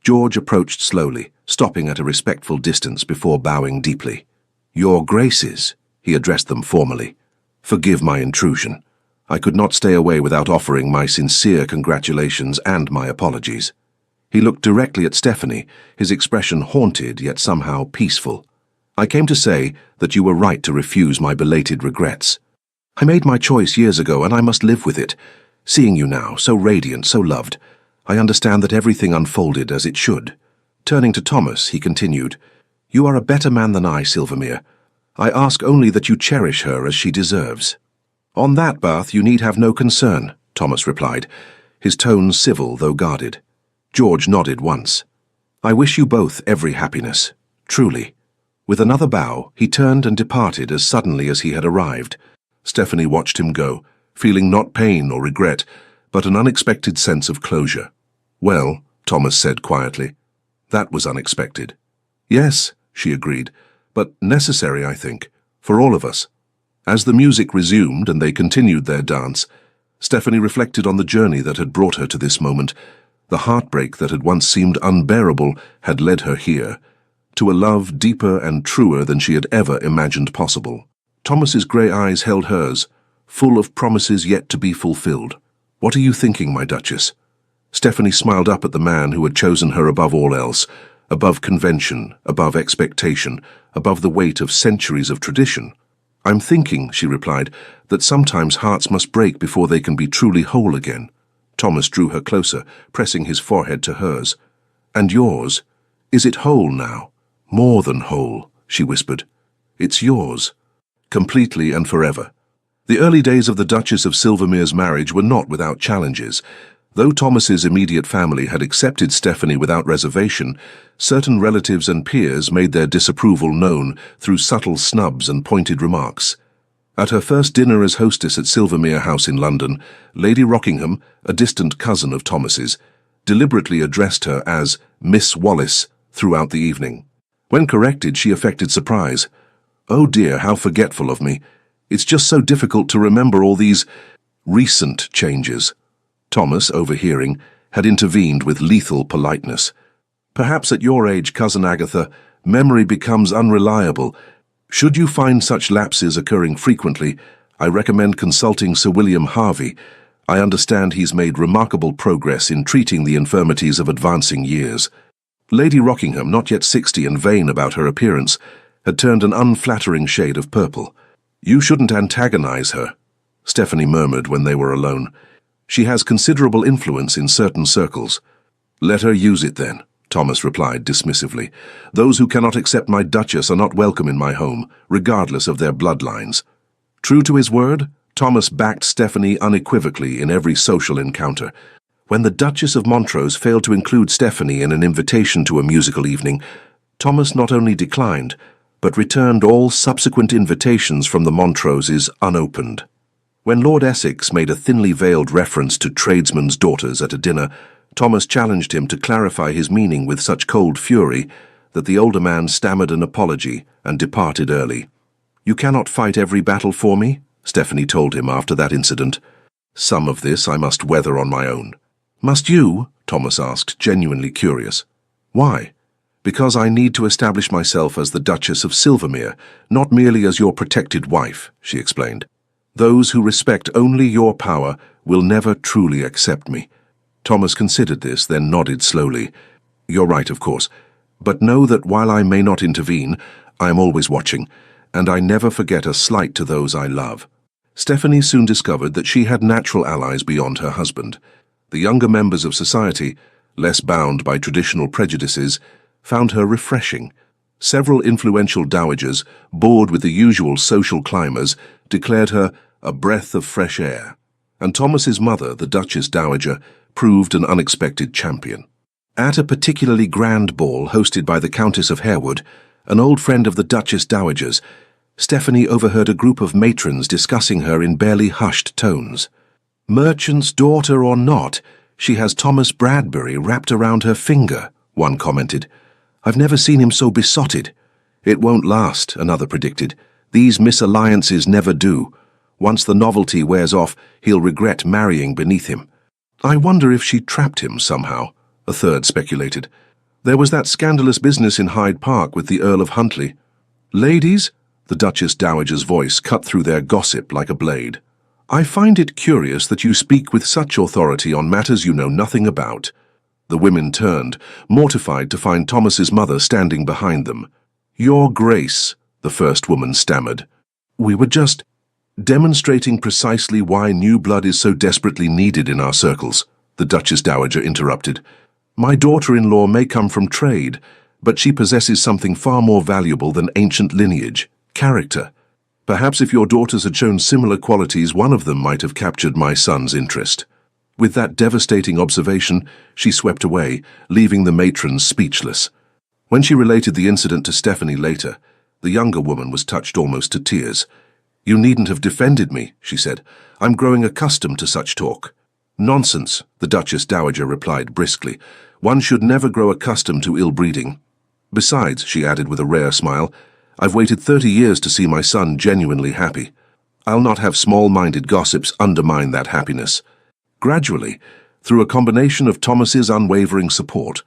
George approached slowly, stopping at a respectful distance before bowing deeply. "Your Graces," he addressed them formally. "Forgive my intrusion. I could not stay away without offering my sincere congratulations and my apologies." He looked directly at Stephanie, his expression haunted yet somehow peaceful. "I came to say that you were right to refuse my belated regrets. I made my choice years ago and I must live with it. Seeing you now, so radiant, so loved, I understand that everything unfolded as it should." Turning to Thomas, he continued, "You are a better man than I, Silvermere. I ask only that you cherish her as she deserves." "On that, Bath, you need have no concern," Thomas replied, his tone civil though guarded. George nodded once. I wish you both every happiness, truly." With another bow, he turned and departed as suddenly as he had arrived. Stephanie watched him go, feeling not pain or regret, but an unexpected sense of closure. "Well," Thomas said quietly, "that was unexpected." "Yes," she agreed, "but necessary, I think, for all of us." As the music resumed and they continued their dance, Stephanie reflected on the journey that had brought her to this moment. The heartbreak that had once seemed unbearable had led her here, to a love deeper and truer than she had ever imagined possible. Thomas's grey eyes held hers, full of promises yet to be fulfilled. "What are you thinking, my Duchess?" Stephanie smiled up at the man who had chosen her above all else, above convention, above expectation, above the weight of centuries of tradition. "I'm thinking," she replied, "that sometimes hearts must break before they can be truly whole again." Thomas drew her closer, pressing his forehead to hers. "And yours? Is it whole now?" "More than whole," she whispered. "It's yours, completely and forever." The early days of the Duchess of Silvermere's marriage were not without challenges. Though Thomas's immediate family had accepted Stephanie without reservation, certain relatives and peers made their disapproval known through subtle snubs and pointed remarks. At her first dinner as hostess at Silvermere House in London, Lady Rockingham, a distant cousin of Thomas's, deliberately addressed her as Miss Wallis throughout the evening. When corrected, she affected surprise. "Oh dear, how forgetful of me. It's just so difficult to remember all these recent changes." Thomas, overhearing, had intervened with lethal politeness. "Perhaps at your age, Cousin Agatha, memory becomes unreliable. Should you find such lapses occurring frequently, I recommend consulting Sir William Harvey. I understand he's made remarkable progress in treating the infirmities of advancing years." Lady Rockingham, not yet 60 and vain about her appearance, had turned an unflattering shade of purple. "You shouldn't antagonize her," Stephanie murmured when they were alone. "She has considerable influence in certain circles." "Let her use it then," Thomas replied dismissively. "Those who cannot accept my Duchess are not welcome in my home, regardless of their bloodlines." True to his word, Thomas backed Stephanie unequivocally in every social encounter. When the Duchess of Montrose failed to include Stephanie in an invitation to a musical evening, Thomas not only declined, but returned all subsequent invitations from the Montroses unopened. When Lord Essex made a thinly veiled reference to tradesmen's daughters at a dinner, Thomas challenged him to clarify his meaning with such cold fury that the older man stammered an apology and departed early. "You cannot fight every battle for me," Stephanie told him after that incident. "Some of this I must weather on my own." "Must you?" Thomas asked, genuinely curious. "Why?" "Because I need to establish myself as the Duchess of Silvermere, not merely as your protected wife," she explained. "Those who respect only your power will never truly accept me." Thomas considered this, then nodded slowly. "You're right, of course. But know that while I may not intervene, I am always watching, and I never forget a slight to those I love." Stephanie soon discovered that she had natural allies beyond her husband. The younger members of society, less bound by traditional prejudices, found her refreshing. Several influential dowagers, bored with the usual social climbers, declared her a breath of fresh air. And Thomas's mother, the Duchess Dowager, proved an unexpected champion. At a particularly grand ball hosted by the Countess of Harewood, an old friend of the Duchess Dowager's, Stephanie overheard a group of matrons discussing her in barely hushed tones. "Merchant's daughter or not, she has Thomas Bradbury wrapped around her finger," one commented. "I've never seen him so besotted." "It won't last," another predicted. "These misalliances never do. Once the novelty wears off, he'll regret marrying beneath him." "I wonder if she trapped him somehow," a third speculated. "There was that scandalous business in Hyde Park with the Earl of Huntley." "Ladies," the Duchess Dowager's voice cut through their gossip like a blade, "I find it curious that you speak with such authority on matters you know nothing about." The women turned, mortified to find Thomas's mother standing behind them. "Your Grace," the first woman stammered. "We were just demonstrating precisely why new blood is so desperately needed in our circles," the Duchess Dowager interrupted. "My daughter-in-law may come from trade, but she possesses something far more valuable than ancient lineage, character. Perhaps if your daughters had shown similar qualities, one of them might have captured my son's interest." With that devastating observation, she swept away, leaving the matrons speechless. When she related the incident to Stephanie later, the younger woman was touched almost to tears. "You needn't have defended me," she said. "I'm growing accustomed to such talk." "Nonsense," the Duchess Dowager replied briskly. "One should never grow accustomed to ill-breeding. Besides," she added with a rare smile, "I've waited 30 years to see my son genuinely happy. I'll not have small-minded gossips undermine that happiness." Gradually, through a combination of Thomas's unwavering support,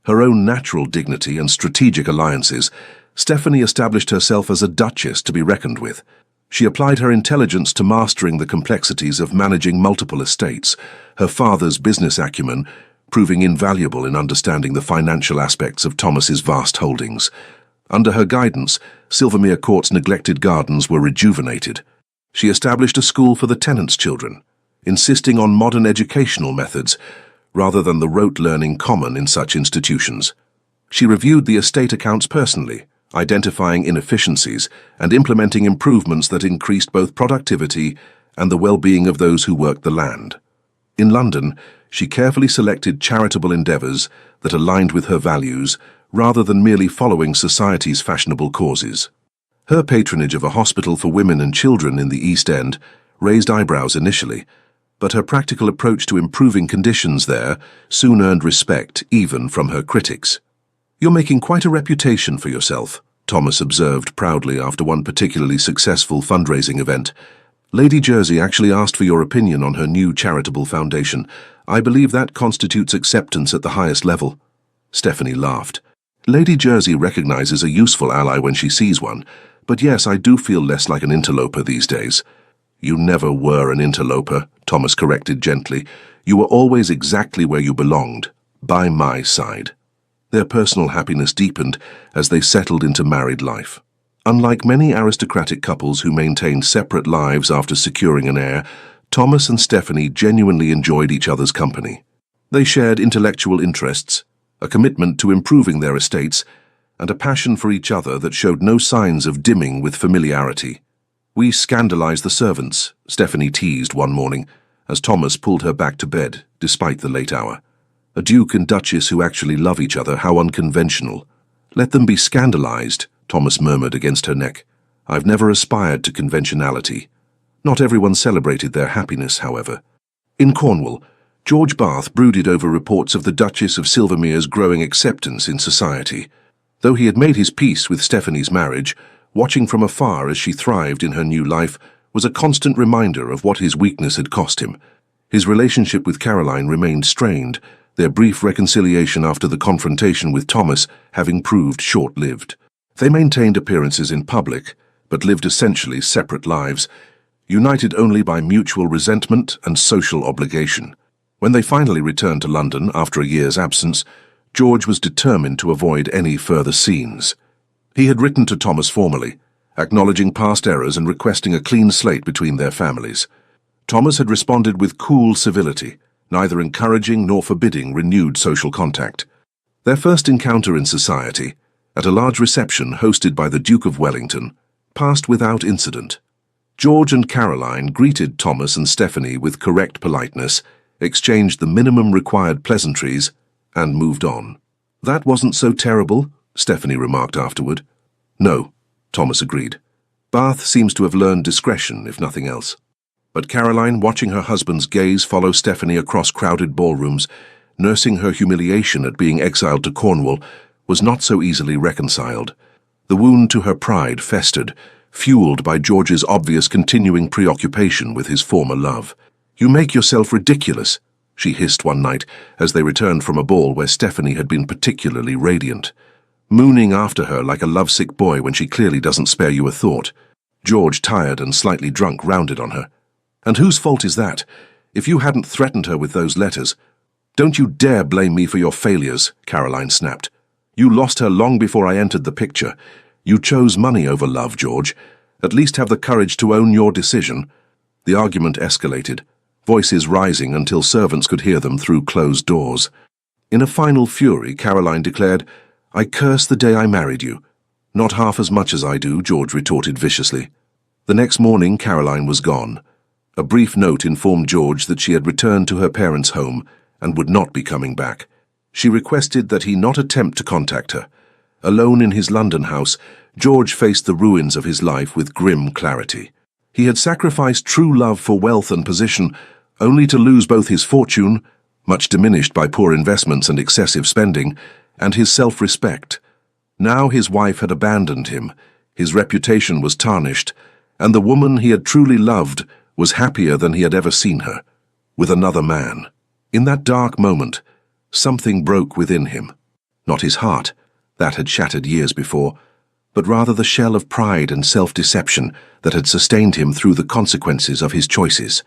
her own natural dignity and strategic alliances, Stephanie established herself as a duchess to be reckoned with. She applied her intelligence to mastering the complexities of managing multiple estates, her father's business acumen proving invaluable in understanding the financial aspects of Thomas's vast holdings. Under her guidance, Silvermere Court's neglected gardens were rejuvenated. She established a school for the tenants' children, insisting on modern educational methods rather than the rote learning common in such institutions. She reviewed the estate accounts personally, identifying inefficiencies and implementing improvements that increased both productivity and the well-being of those who worked the land. In London, she carefully selected charitable endeavours that aligned with her values rather than merely following society's fashionable causes. Her patronage of a hospital for women and children in the East End raised eyebrows initially, but her practical approach to improving conditions there soon earned respect even from her critics. "You're making quite a reputation for yourself," Thomas observed proudly after one particularly successful fundraising event. "Lady Jersey actually asked for your opinion on her new charitable foundation. I believe that constitutes acceptance at the highest level." Stephanie laughed. "Lady Jersey recognizes a useful ally when she sees one, but yes, I do feel less like an interloper these days." "You never were an interloper," Thomas corrected gently. "You were always exactly where you belonged, by my side." Their personal happiness deepened as they settled into married life. Unlike many aristocratic couples who maintained separate lives after securing an heir, Thomas and Stephanie genuinely enjoyed each other's company. They shared intellectual interests, a commitment to improving their estates, and a passion for each other that showed no signs of dimming with familiarity. "We scandalized the servants," Stephanie teased one morning, as Thomas pulled her back to bed, despite the late hour. "A duke and duchess who actually love each other, how unconventional." "Let them be scandalized," Thomas murmured against her neck. "I've never aspired to conventionality." Not everyone celebrated their happiness, however. In Cornwall, George Bath brooded over reports of the Duchess of Silvermere's growing acceptance in society. Though he had made his peace with Stephanie's marriage, watching from afar as she thrived in her new life was a constant reminder of what his weakness had cost him. His relationship with Caroline remained strained, their brief reconciliation after the confrontation with Thomas having proved short-lived. They maintained appearances in public, but lived essentially separate lives, united only by mutual resentment and social obligation. When they finally returned to London after a year's absence, George was determined to avoid any further scenes. He had written to Thomas formally, acknowledging past errors and requesting a clean slate between their families. Thomas had responded with cool civility, neither encouraging nor forbidding renewed social contact. Their first encounter in society, at a large reception hosted by the Duke of Wellington, passed without incident. George and Caroline greeted Thomas and Stephanie with correct politeness, exchanged the minimum required pleasantries, and moved on. "That wasn't so terrible," Stephanie remarked afterward. "No," Thomas agreed. "Bath seems to have learned discretion, if nothing else." But Caroline, watching her husband's gaze follow Stephanie across crowded ballrooms, nursing her humiliation at being exiled to Cornwall, was not so easily reconciled. The wound to her pride festered, fueled by George's obvious continuing preoccupation with his former love. "You make yourself ridiculous," she hissed one night as they returned from a ball where Stephanie had been particularly radiant. "Mooning after her like a lovesick boy when she clearly doesn't spare you a thought." George, tired and slightly drunk, rounded on her. "And whose fault is that? If you hadn't threatened her with those letters—" "Don't you dare blame me for your failures," Caroline snapped. "You lost her long before I entered the picture. You chose money over love, George. At least have the courage to own your decision." The argument escalated, voices rising until servants could hear them through closed doors. In a final fury, Caroline declared, "I curse the day I married you." "Not half as much as I do," George retorted viciously. The next morning, Caroline was gone. A brief note informed George that she had returned to her parents' home and would not be coming back. She requested that he not attempt to contact her. Alone in his London house, George faced the ruins of his life with grim clarity. He had sacrificed true love for wealth and position, only to lose both his fortune, much diminished by poor investments and excessive spending, and his self-respect. Now his wife had abandoned him, his reputation was tarnished, and the woman he had truly loved was happier than he had ever seen her, with another man. In that dark moment, something broke within him. Not his heart, that had shattered years before, but rather the shell of pride and self-deception that had sustained him through the consequences of his choices.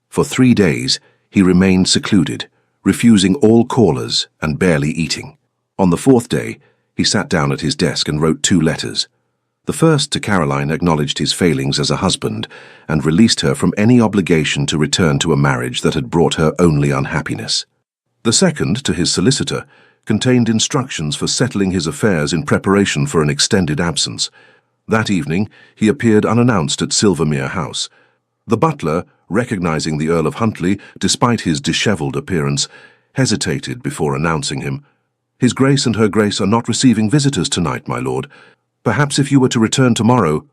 For 3 days, he remained secluded, refusing all callers and barely eating. On the 4th day, he sat down at his desk and wrote 2 letters. The first to Caroline acknowledged his failings as a husband and released her from any obligation to return to a marriage that had brought her only unhappiness. The second, to his solicitor, contained instructions for settling his affairs in preparation for an extended absence. That evening, he appeared unannounced at Silvermere House. The butler, recognizing the Earl of Huntly, despite his dishevelled appearance, hesitated before announcing him. "His Grace and Her Grace are not receiving visitors tonight, my lord. Perhaps if you were to return tomorrow—"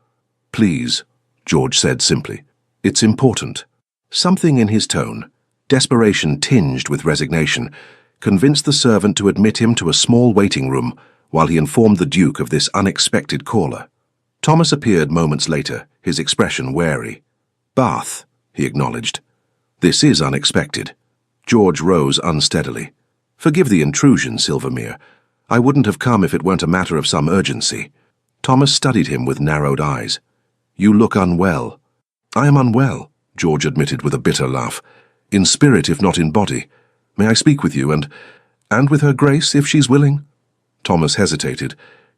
"Please," George said simply. "It's important." Something in his tone, desperation tinged with resignation, convinced the servant to admit him to a small waiting room while he informed the Duke of this unexpected caller. Thomas appeared moments later, his expression wary. "Bath," he acknowledged. "This is unexpected." George rose unsteadily. "Forgive the intrusion, Silvermere. I wouldn't have come if it weren't a matter of some urgency." Thomas studied him with narrowed eyes. "You look unwell." "I am unwell," George admitted with a bitter laugh. "In spirit, if not in body. May I speak with you, and with Her Grace, if she's willing?" Thomas hesitated,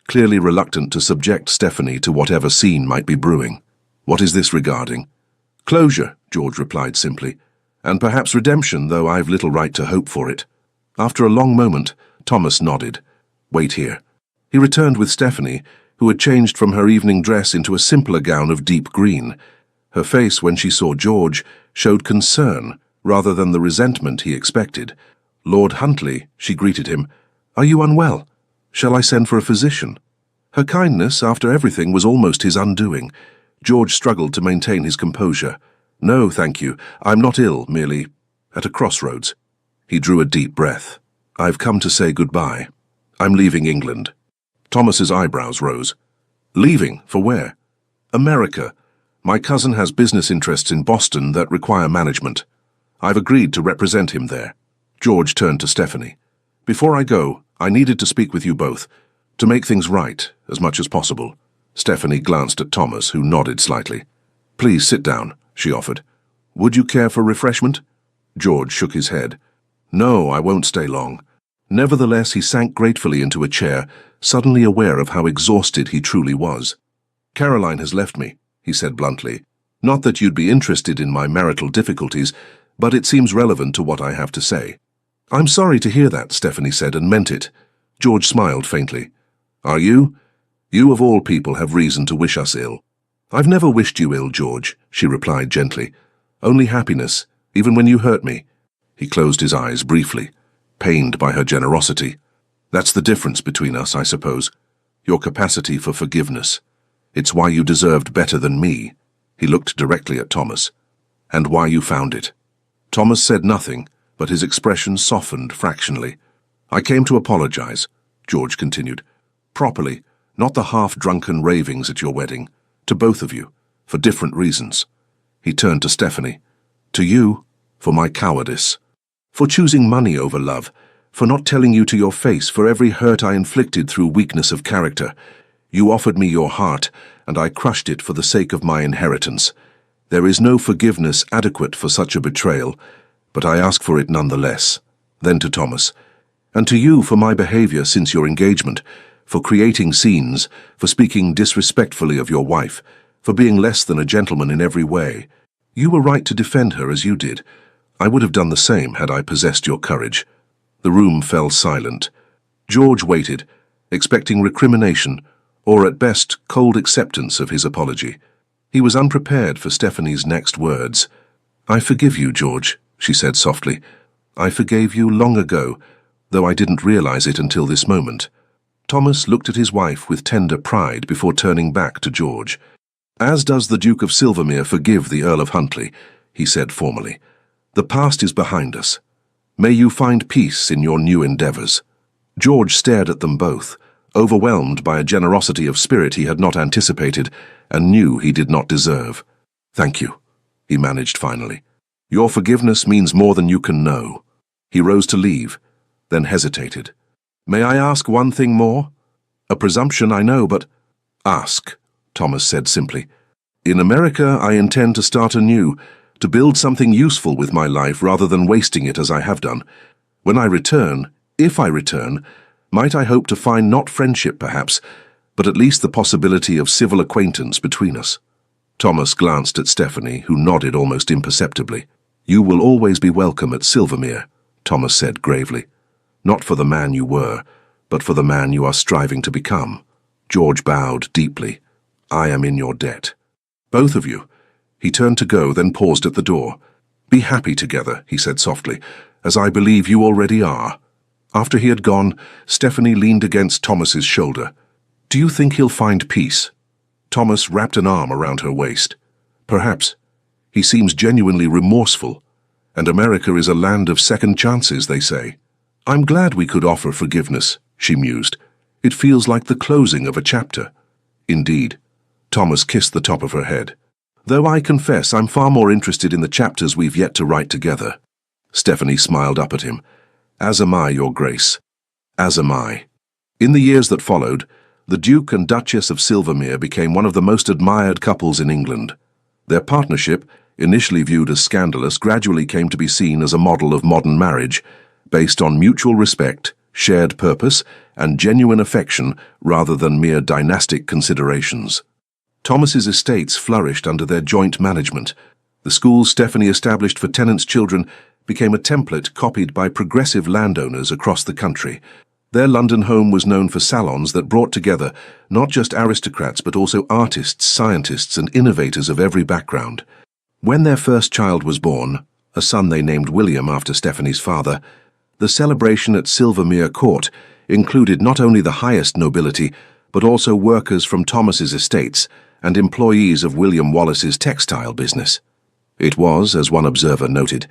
clearly reluctant to subject Stephanie to whatever scene might be brewing. "What is this regarding?" "Closure," George replied simply, "and perhaps redemption, though I've little right to hope for it." After a long moment, Thomas nodded. "Wait here." He returned with Stephanie, who had changed from her evening dress into a simpler gown of deep green. Her face, when she saw George, showed concern rather than the resentment he expected. "Lord Huntly," she greeted him. "Are you unwell? Shall I send for a physician?" Her kindness, after everything, was almost his undoing. George struggled to maintain his composure. "No, thank you. I'm not ill, merely at a crossroads." He drew a deep breath. "I've come to say goodbye. I'm leaving England." Thomas's eyebrows rose. "Leaving? For where?" "America. My cousin has business interests in Boston that require management. I've agreed to represent him there." George turned to Stephanie. "Before I go, I needed to speak with you both, to make things right, as much as possible." Stephanie glanced at Thomas, who nodded slightly. "Please sit down," she offered. "Would you care for refreshment?" George shook his head. "No, I won't stay long." Nevertheless, he sank gratefully into a chair, suddenly aware of how exhausted he truly was. "Caroline has left me," he said bluntly. "Not that you'd be interested in my marital difficulties, but it seems relevant to what I have to say." "I'm sorry to hear that," Stephanie said, and meant it. George smiled faintly. "Are you? You of all people have reason to wish us ill." "I've never wished you ill, George," she replied gently. "Only happiness, even when you hurt me." He closed his eyes briefly, pained by her generosity. "That's the difference between us, I suppose. Your capacity for forgiveness. It's why you deserved better than me." He looked directly at Thomas. "And why you found it." Thomas said nothing, but his expression softened fractionally. "I came to apologize," George continued. "Properly, not the half-drunken ravings at your wedding. To both of you, for different reasons." He turned to Stephanie. "To you, for my cowardice. For choosing money over love. For not telling you to your face for every hurt I inflicted through weakness of character. You offered me your heart, and I crushed it for the sake of my inheritance. There is no forgiveness adequate for such a betrayal, but I ask for it nonetheless." Then to Thomas. "And to you for my behavior since your engagement, for creating scenes, for speaking disrespectfully of your wife, for being less than a gentleman in every way. You were right to defend her as you did. I would have done the same had I possessed your courage." The room fell silent. George waited, expecting recrimination, or at best cold acceptance of his apology. He was unprepared for Stephanie's next words. "I forgive you, George," she said softly. "I forgave you long ago, though I didn't realize it until this moment." Thomas looked at his wife with tender pride before turning back to George. "As does the Duke of Silvermere forgive the Earl of Huntly," he said formally. "The past is behind us. May you find peace in your new endeavors." George stared at them both, overwhelmed by a generosity of spirit he had not anticipated and knew he did not deserve. "Thank you," he managed finally. "Your forgiveness means more than you can know." He rose to leave, then hesitated. "May I ask one thing more? A presumption, I know, but—" "Ask," Thomas said simply. "In America, I intend to start anew, to build something useful with my life rather than wasting it as I have done. When I return, if I return, might I hope to find not friendship perhaps, but at least the possibility of civil acquaintance between us?" Thomas glanced at Stephanie, who nodded almost imperceptibly. "You will always be welcome at Silvermere," Thomas said gravely. "Not for the man you were, but for the man you are striving to become." George bowed deeply. "I am in your debt. Both of you." He turned to go, then paused at the door. "Be happy together," he said softly, "as I believe you already are." After he had gone, Stephanie leaned against Thomas's shoulder. "Do you think he'll find peace?" Thomas wrapped an arm around her waist. "Perhaps. He seems genuinely remorseful, and America is a land of second chances, they say." "I'm glad we could offer forgiveness," she mused. "It feels like the closing of a chapter." "Indeed." Thomas kissed the top of her head. "Though I confess I'm far more interested in the chapters we've yet to write together." Stephanie smiled up at him. "As am I, Your Grace. As am I." In the years that followed, the Duke and Duchess of Silvermere became one of the most admired couples in England. Their partnership, initially viewed as scandalous, gradually came to be seen as a model of modern marriage, based on mutual respect, shared purpose, and genuine affection rather than mere dynastic considerations. Thomas's estates flourished under their joint management. The schools Stephanie established for tenants' children became a template copied by progressive landowners across the country. Their London home was known for salons that brought together not just aristocrats but also artists, scientists, and innovators of every background. When their first child was born, a son they named William after Stephanie's father, the celebration at Silvermere Court included not only the highest nobility, but also workers from Thomas's estates and employees of William Wallace's textile business. It was, as one observer noted,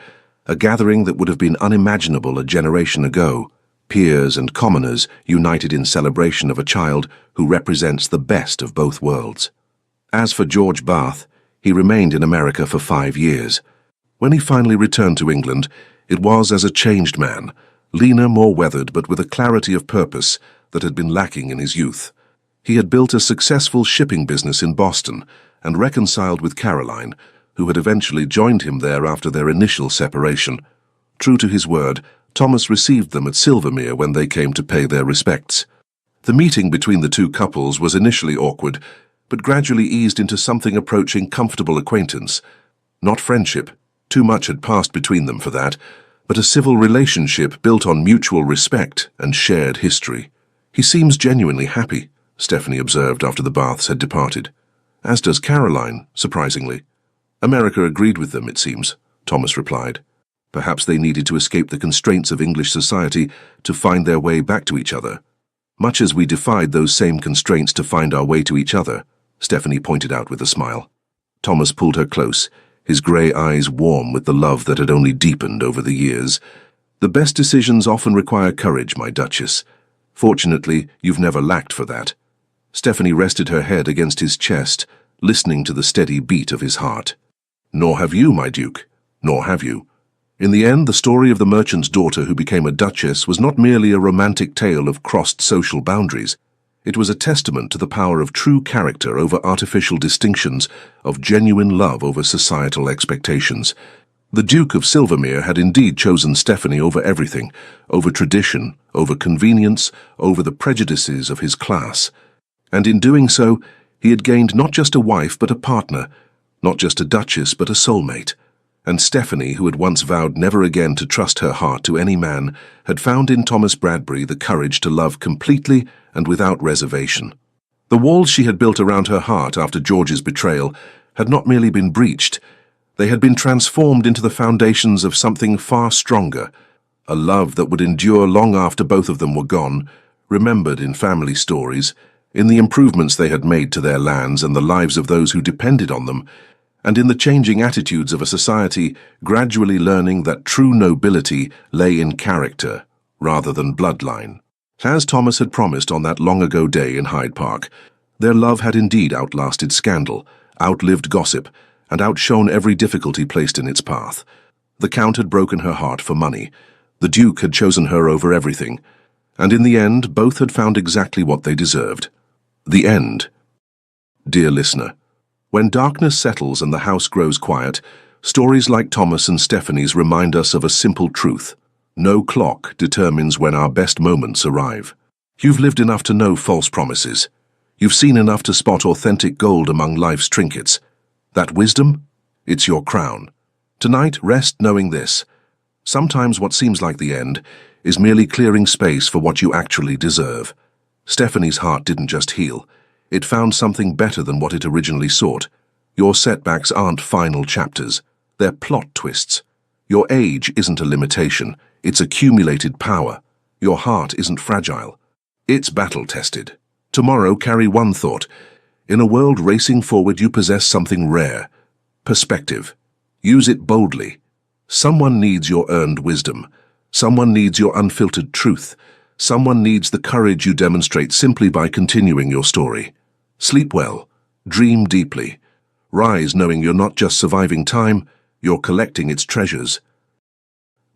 a gathering that would have been unimaginable a generation ago, peers and commoners united in celebration of a child who represents the best of both worlds. As for George Bath, he remained in America for 5 years. When he finally returned to England, it was as a changed man, leaner, more weathered, but with a clarity of purpose that had been lacking in his youth. He had built a successful shipping business in Boston and reconciled with Caroline, who had eventually joined him there after their initial separation. True to his word, Thomas received them at Silvermere when they came to pay their respects. The meeting between the two couples was initially awkward, but gradually eased into something approaching comfortable acquaintance. Not friendship, too much had passed between them for that, but a civil relationship built on mutual respect and shared history. "He seems genuinely happy," Stephanie observed after the Baths had departed. "As does Caroline, surprisingly." "America agreed with them, it seems," Thomas replied. "Perhaps they needed to escape the constraints of English society to find their way back to each other. Much as we defied those same constraints to find our way to each other," Stephanie pointed out with a smile. Thomas pulled her close, his grey eyes warm with the love that had only deepened over the years. "The best decisions often require courage, my Duchess. Fortunately, you've never lacked for that." Stephanie rested her head against his chest, listening to the steady beat of his heart. "Nor have you, my Duke. Nor have you." In the end, the story of the merchant's daughter who became a duchess was not merely a romantic tale of crossed social boundaries. It was a testament to the power of true character over artificial distinctions, of genuine love over societal expectations. The Duke of Silvermere had indeed chosen Stephanie over everything, over tradition, over convenience, over the prejudices of his class. And in doing so, he had gained not just a wife but a partner, not just a duchess but a soulmate. And Stephanie, who had once vowed never again to trust her heart to any man, had found in Thomas Bradbury the courage to love completely and without reservation. The walls she had built around her heart after George's betrayal had not merely been breached, They had been transformed into the foundations of something far stronger, a love that would endure long after both of them were gone, remembered in family stories, in the improvements they had made to their lands and the lives of those who depended on them, and in the changing attitudes of a society gradually learning that true nobility lay in character rather than bloodline. As Thomas had promised on that long-ago day in Hyde Park, their love had indeed outlasted scandal, outlived gossip, and outshone every difficulty placed in its path. The Count had broken her heart for money. The Duke had chosen her over everything. And in the end, both had found exactly what they deserved. The end. Dear listener, when darkness settles and the house grows quiet, stories like Thomas and Stephanie's remind us of a simple truth. No clock determines when our best moments arrive. You've lived enough to know false promises. You've seen enough to spot authentic gold among life's trinkets. That wisdom? It's your crown. Tonight, rest knowing this. Sometimes what seems like the end is merely clearing space for what you actually deserve. Stephanie's heart didn't just heal. It found something better than what it originally sought. Your setbacks aren't final chapters. They're plot twists. Your age isn't a limitation. It's accumulated power. Your heart isn't fragile. It's battle-tested. Tomorrow, carry one thought. In a world racing forward, you possess something rare. Perspective. Use it boldly. Someone needs your earned wisdom. Someone needs your unfiltered truth. Someone needs the courage you demonstrate simply by continuing your story. Sleep well. Dream deeply. Rise knowing you're not just surviving time, you're collecting its treasures.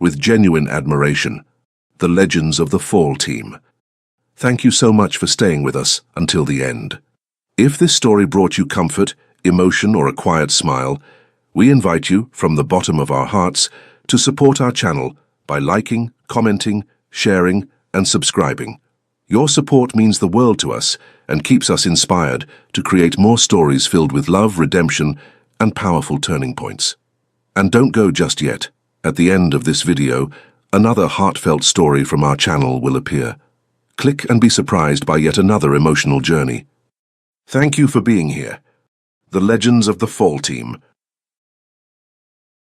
With genuine admiration, the Legends of the Fall team. Thank you so much for staying with us until the end. If this story brought you comfort, emotion, or a quiet smile, we invite you, from the bottom of our hearts, to support our channel by liking, commenting, sharing, and subscribing. Your support means the world to us and keeps us inspired to create more stories filled with love, redemption, and powerful turning points. And don't go just yet. At the end of this video, another heartfelt story from our channel will appear. Click and be surprised by yet another emotional journey. Thank you for being here. The Legends of the Fall team,